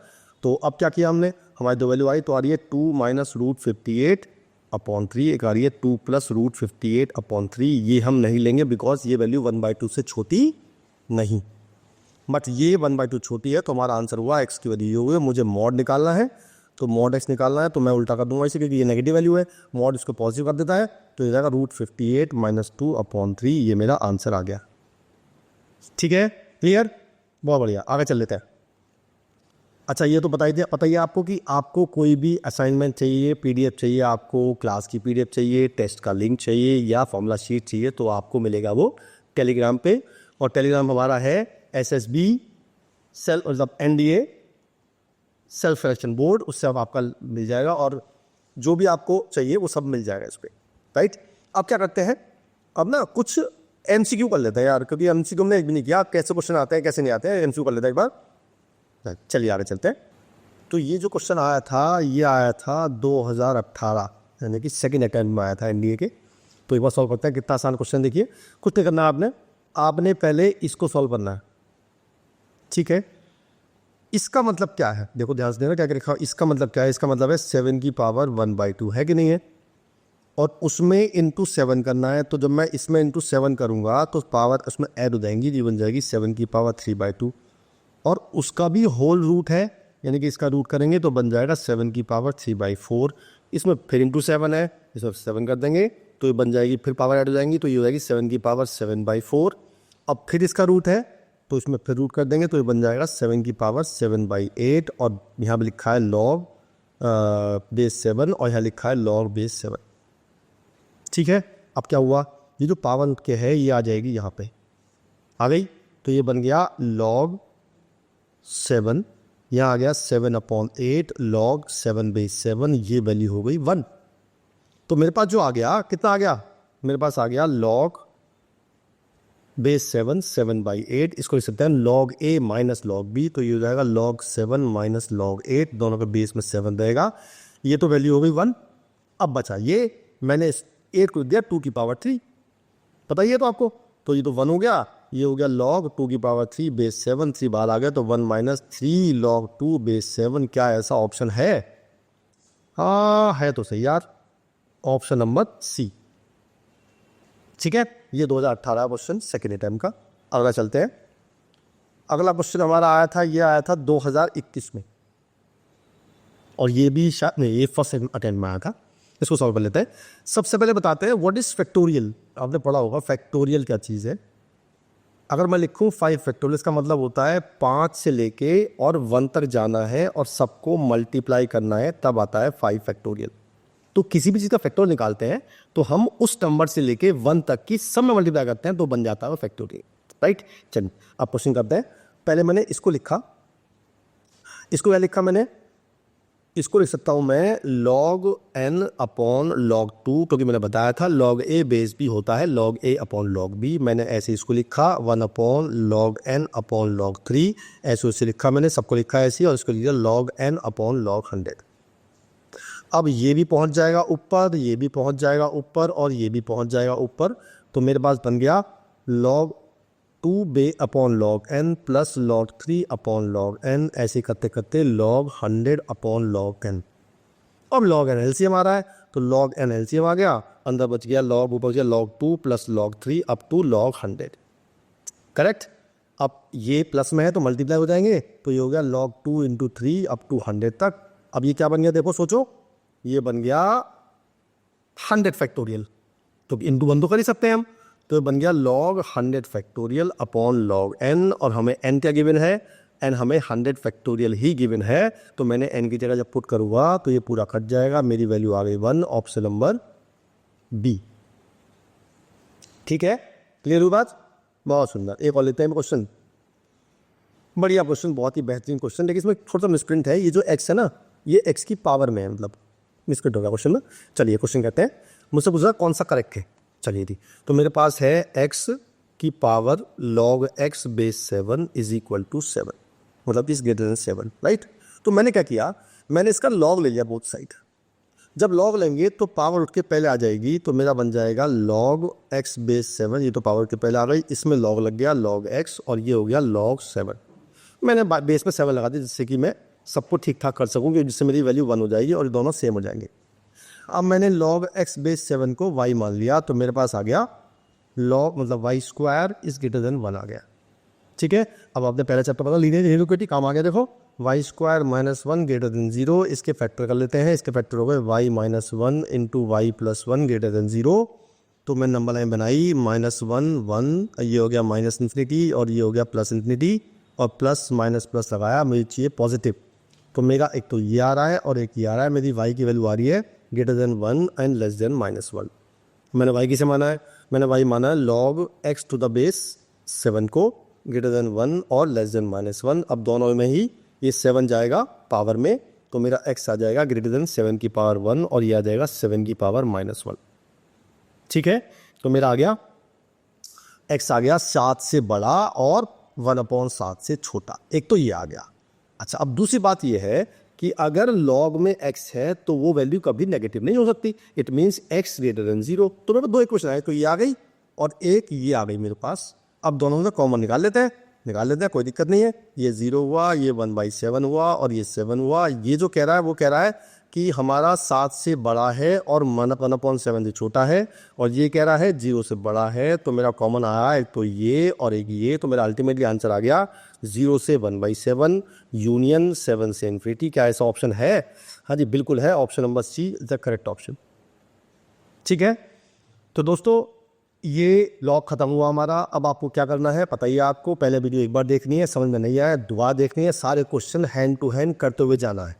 तो अब क्या किया हमने, हमारी दो वैल्यू आई, तो आ रही है 2 - √58/3, एक आ रही है 2 + √58/3। ये हम नहीं लेंगे बिकॉज ये वैल्यू 1/2 से छोटी नहीं, बट ये 1/2 छोटी है। तो हमारा आंसर हुआ एक्स की वैल्यू हुई है, मुझे मॉड निकालना है, तो मॉड एक्स निकालना है, तो मैं उल्टा कर दूंगा इसे, क्योंकि ये नेगेटिव वैल्यू है, मॉड इसको पॉजिटिव कर देता है, तो ये जाएगा √58 - 2/3। ये मेरा आंसर आ गया। ठीक है, क्लियर, बहुत बढ़िया, आगे चल लेते हैं। अच्छा ये तो बताइए आपको कि आपको कोई भी असाइनमेंट चाहिए, पीडीएफ चाहिए, आपको क्लास की पीडीएफ चाहिए, टेस्ट का लिंक चाहिए या फॉर्मूला शीट चाहिए, तो आपको मिलेगा वो टेलीग्राम पे। और टेलीग्राम हमारा है SSB मतलब NDA सेल्फ सिलेक्शन बोर्ड, उससे अब आपका मिल जाएगा और जो भी आपको चाहिए वो सब मिल जाएगा इस पर, राइट। अब क्या करते हैं, अब ना कुछ MCQ कर लेते हैं यार, क्योंकि MCQ हमने एक भी नहीं किया, कैसे क्वेश्चन आते हैं कैसे नहीं आते हैं, MCQ कर लेते हैं एक बार। चलिए आगे चलते हैं। तो ये जो क्वेश्चन आया था, ये आया था 2018, यानी कि सेकेंड अटेम्प्ट में आया था NDA के। तो एक बार सॉल्व करते हैं, कितना आसान क्वेश्चन, देखिए कुछ नहीं करना है आपने पहले इसको सॉल्व करना है। ठीक है, इसका मतलब क्या है, देखो ध्यान से देना क्या लिखा, इसका मतलब क्या है, इसका मतलब है 7 की पावर 1/2 है कि नहीं है, और उसमें इंटू 7 करना है। तो जब मैं इसमें इंटू 7 करूंगा तो पावर उसमें ऐड हो जाएंगी, ये बन जाएगी 7 की पावर 3/2, और उसका भी होल रूट है, यानी कि इसका रूट करेंगे तो बन जाएगा 7 की पावर 3/4। इसमें फिर इंटू 7 है, इसमें 7 कर देंगे तो ये बन जाएगी, फिर पावर ऐड हो जाएंगी तो ये हो जाएगी 7 की पावर 7/4। अब फिर इसका रूट है तो इसमें फिर रूट कर देंगे तो ये बन जाएगा 7 की पावर 7/8, और यहाँ पे लिखा है log बेस 7 और यहाँ लिखा है log बेस 7। ठीक है, अब क्या हुआ, ये जो पावर के है ये आ जाएगी यहाँ पे, आ गई, तो ये बन गया log 7, यहाँ आ गया 7/8 log 7/7, ये वैल्यू हो गई 1। तो मेरे पास जो आ गया, कितना आ गया, मेरे पास आ गया log बेस 7 7/8, इसको लिख सकते हैं log a - log b, तो ये हो जाएगा log 7 - log 8, दोनों के बेस में 7 रहेगा, ये तो वैल्यू हो गई 1। अब बचा ये, मैंने 8 को दिया 2 की पावर 3, पता ही है तो आपको, तो ये तो 1 हो गया, ये हो गया log 2 की पावर 3 बेस 7, 3 बाहर आ गया तो 1 माइनस 3 log 2 बेस 7। क्या ऐसा ऑप्शन है? हाँ है तो सही यार, ऑप्शन नंबर सी। ठीक है, ये 2018 क्वेश्चन सेकेंड अटेम्प्ट का। अगला चलते हैं। अगला क्वेश्चन हमारा आया था, ये आया था 2021 में, और ये भी शायद नहीं, ये फर्स्ट अटेम्प्ट में आया था। इसको सॉल्व कर लेते हैं। सबसे पहले बताते हैं व्हाट इज फैक्टोरियल। आपने पढ़ा होगा फैक्टोरियल क्या चीज़ है। अगर मैं लिखूं 5 फैक्टोरियल, इसका मतलब होता है 5 से लेके और 1 तक जाना है और सबको मल्टीप्लाई करना है, तब आता है 5 फैक्टोरियल। तो किसी भी चीज़ का फैक्टोरियल निकालते हैं तो हम उस नंबर से लेके 1 तक की सब में मल्टीप्लाई करते हैं तो बन जाता है फैक्टोरियल, राइट। चलिए अब क्वेश्चन करते हैं। पहले मैंने इसको लिखा, इसको क्या लिखा मैंने, इसको लिख सकता हूं मैं log n अपॉन log 2, क्योंकि मैंने बताया था log a बेस b होता है log a upon log b। मैंने ऐसे इसको लिखा 1 upon log n upon log 3, ऐसे उससे लिखा मैंने, सबको लिखा ऐसे, और इसको लिखा log n अपॉन log 100। अब ये भी पहुंच जाएगा ऊपर, ये भी पहुंच जाएगा ऊपर, और ये भी पहुंच जाएगा ऊपर, तो मेरे पास बन गया log 2 by upon log n plus log 3 upon log n, ऐसे करते करते log 100 अपॉन log n। अब log n एलसीएम आ रहा है तो log n एलसीएम आ गया, अंदर बच गया log, ऊपर बच गया log 2 plus log 3 up to log 100, correct. अब ये प्लस में है तो मल्टीप्लाई हो जाएंगे, तो ये हो गया log 2 इंटू 3 अप टू 100 तक। अब ये क्या बन गया देखो, सोचो, ये बन गया 100 फैक्टोरियल, तो इंटू 1 तो कर ही सकते हैं हम, तो बन गया log 100 factorial upon log n, और हमें n क्या गिवन है, n हमें 100 फैक्टोरियल ही गिवन है, तो मैंने n की जगह जब पुट करूँगा तो ये पूरा कट जाएगा, मेरी वैल्यू आ गई 1, ऑप्शन नंबर बी। ठीक है, क्लियर हुई बात? बहुत सुंदर। एक और लेते हैं क्वेश्चन, बढ़िया क्वेश्चन, बहुत ही बेहतरीन क्वेश्चन, लेकिन इसमें थोड़ा सा मिसप्रिंट है। ये जो x है ना, ये x की पावर में है, मतलब मिसप्रिंट हो गया क्वेश्चन में। चलिए क्वेश्चन कहते हैं, मुझसे पूछा कौन सा करेक्ट है। चलिए थी, तो मेरे पास है x की power log x base 7 is equal to 7, मतलब इज ग्रेटर देन 7, राइट। तो मैंने क्या किया, मैंने इसका log ले लिया बोथ साइड। जब log लेंगे तो पावर उठ के पहले आ जाएगी, तो मेरा बन जाएगा log x बेस 7, ये तो पावर के पहले आ गई, इसमें log लग गया log x, और ये हो गया log 7। मैंने बेस में 7 लगा दी जिससे कि मैं सबको ठीक ठाक कर सकूँ, जिससे मेरी वैल्यू 1 हो जाएगी और ये दोनों सेम हो जाएंगे। अब मैंने log x बेस 7 को y मान लिया, तो मेरे पास आ गया log, मतलब y square is greater than 1 आ गया। ठीक है, अब आपने पहला चैप्टर पता, लीनियर इनइक्वालिटी काम आ गया। देखो y square minus 1 greater than 0, इसके फैक्टर कर लेते हैं। इसके फैक्टर हो गए y minus 1 into y plus 1 greater than 0। तो मैं नंबर लाइन बनाई -1 1, ये हो गया माइनस इन्फिनिटी, और ये हो गया प्लस इन्फिनिटी, और प्लस माइनस प्लस लगाया, मुझे चाहिए पॉजिटिव, तो मेरा एक तो ये आ रहा है और एक ये आ रहा है। मेरी y की वैल्यू आ रही है greater than 1 and less than -1। मैंने y किसे माना है, मैंने y माना है log x to the base 7 को ग्रेटर देन 1 और लेस देन -1। अब दोनों में ही ये 7 जाएगा पावर में, तो मेरा x आ जाएगा ग्रेटर देन 7 की पावर 1, और ये आ जाएगा 7 की पावर -1। ठीक है, तो मेरा आ गया x आ गया 7 से बड़ा और 1/7 से छोटा, एक तो ये आ गया। अच्छा, अब दूसरी बात ये है कि अगर log में x है तो वो वैल्यू कभी नेगेटिव नहीं हो सकती, it means x greater than 0। तो मेरे पास दो इक्वेशन आए, तो ये आ गई और एक ये आ गई मेरे पास। अब दोनों में कॉमन निकाल लेते हैं, कोई दिक्कत नहीं है। ये 0 हुआ, ये 1/7 हुआ, और ये 7 हुआ। ये जो कह रहा है वो कह रहा है कि हमारा 7 से बड़ा है और 1/7 से छोटा है, और ये कह रहा है 0 से बड़ा है। तो मेरा कॉमन आया एक तो ये और एक ये, तो मेरा अल्टीमेटली आंसर आ गया 0 से 1/7 यूनियन 7 से इन्फिनिटी। क्या ऐसा ऑप्शन है? हाँ जी बिल्कुल है, option number c is the correct option. ठीक है, तो दोस्तों ये लॉग खत्म हुआ हमारा। अब आपको क्या करना है पता ही है आपको, पहले वीडियो एक बार देखनी है, समझ में नहीं आया दोबारा देखनी है, सारे क्वेश्चन हैंड टू हैंड करते हुए जाना है।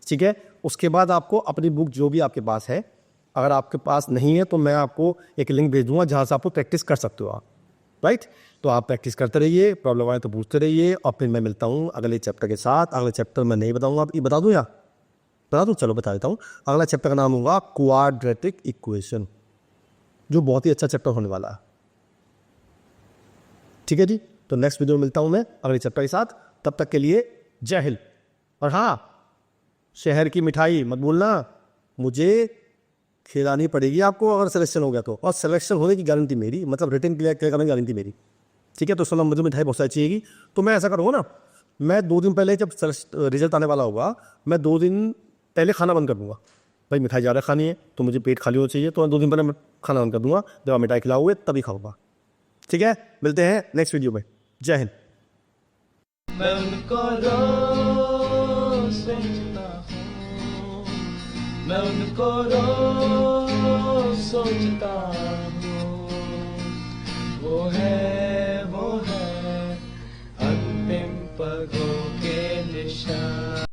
ठीक है, उसके बाद आपको अपनी बुक जो भी आपके पास है, अगर आपके पास नहीं है तो मैं आपको एक लिंक भेज दूंगा जहाँ से आपको प्रैक्टिस कर सकते हो आप, राइट। तो आप प्रैक्टिस करते रहिए, प्रॉब्लम आए तो पूछते रहिए, और फिर मैं मिलता हूँ अगले चैप्टर के साथ। अगले चैप्टर मैं नहीं बताऊँगा, आप ये बता दूँ या बता दूँ? चलो बता देता हूँ। अगला चैप्टर का नाम होगा क्वाड्रेटिक इक्वेशन, जो बहुत ही अच्छा चैप्टर होने वाला है। ठीक है जी, तो नेक्स्ट वीडियो में मिलता हूँ मैं अगले चैप्टर के साथ। तब तक के लिए जय हिंद। और हाँ, शहर की मिठाई मत भूलना, मुझे खिलानी पड़ेगी आपको अगर सिलेक्शन हो गया तो, और सिलेक्शन होने की गारंटी मेरी, मतलब रिटन क्लियर करने की गारंटी मेरी। ठीक है, तो उसके मुझे मिठाई बहुत सारी चाहिएगी। तो मैं ऐसा करूँगा ना, मैं 2 दिन पहले जब रिजल्ट आने वाला होगा, मैं 2 दिन पहले खाना बंद कर दूंगा। भाई मिठाई ज़्यादा खानी है तो मुझे पेट खाली होना चाहिए, तो मैं 2 दिन पहले मैं खाना बंद कर दूंगा। जब आप मिठाई खिलाओगे तभी खाऊंगा। ठीक है, मिलते हैं नेक्स्ट वीडियो में। जय हिंद। मैं उनको रोज सोचता हूँ, मैं उनको रोज सोचता हूँ। वो है अंतिम पगों के निशान।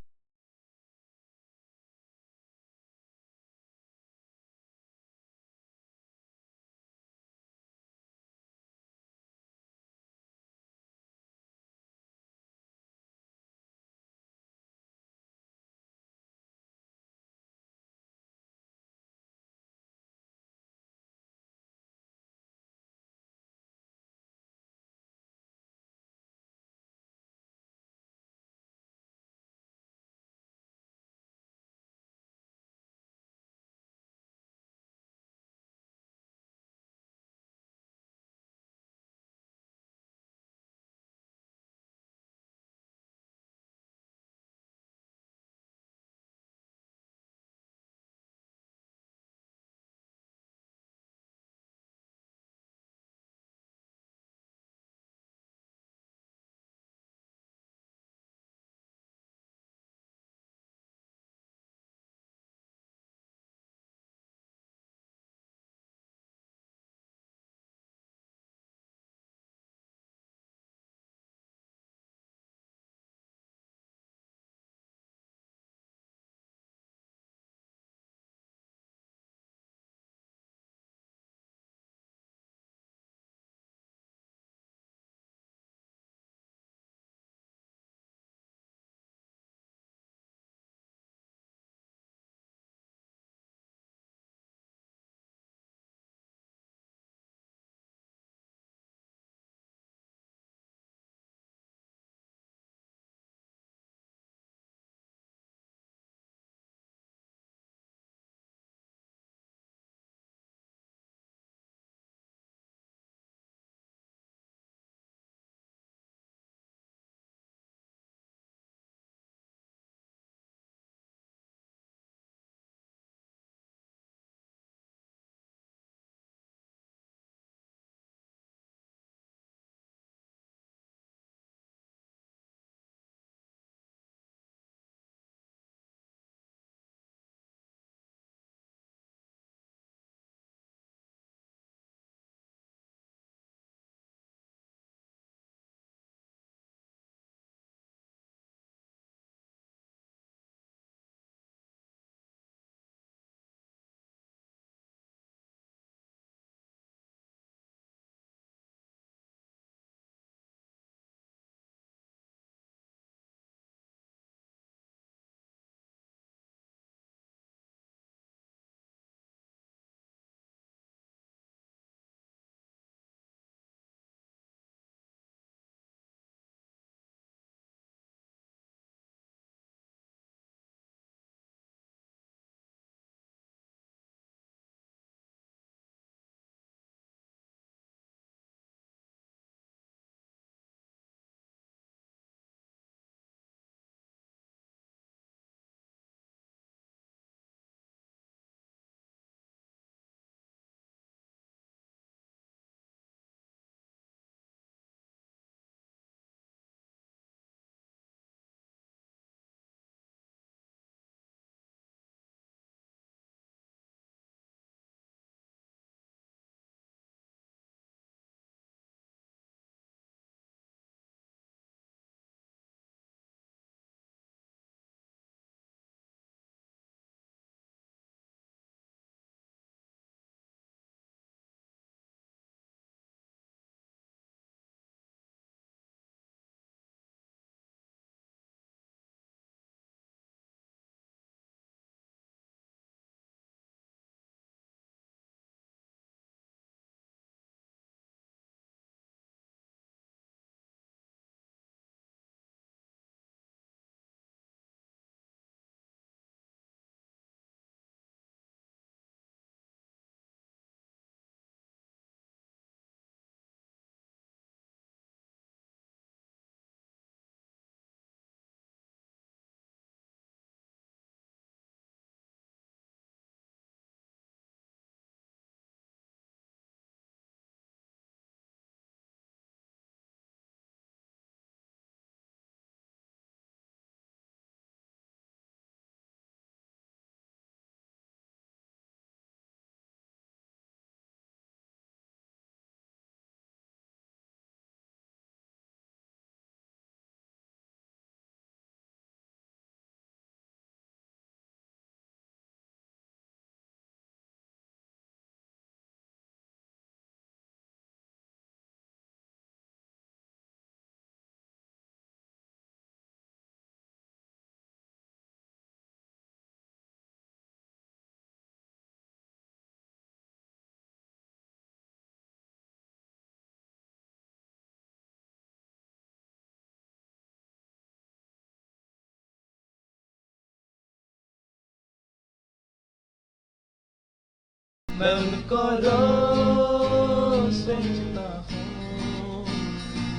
मैं उनको रोज सोचता हूँ,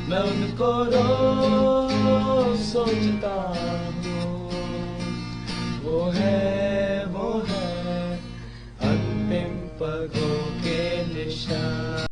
मैं उनको रोज सोचता हूँ। वो है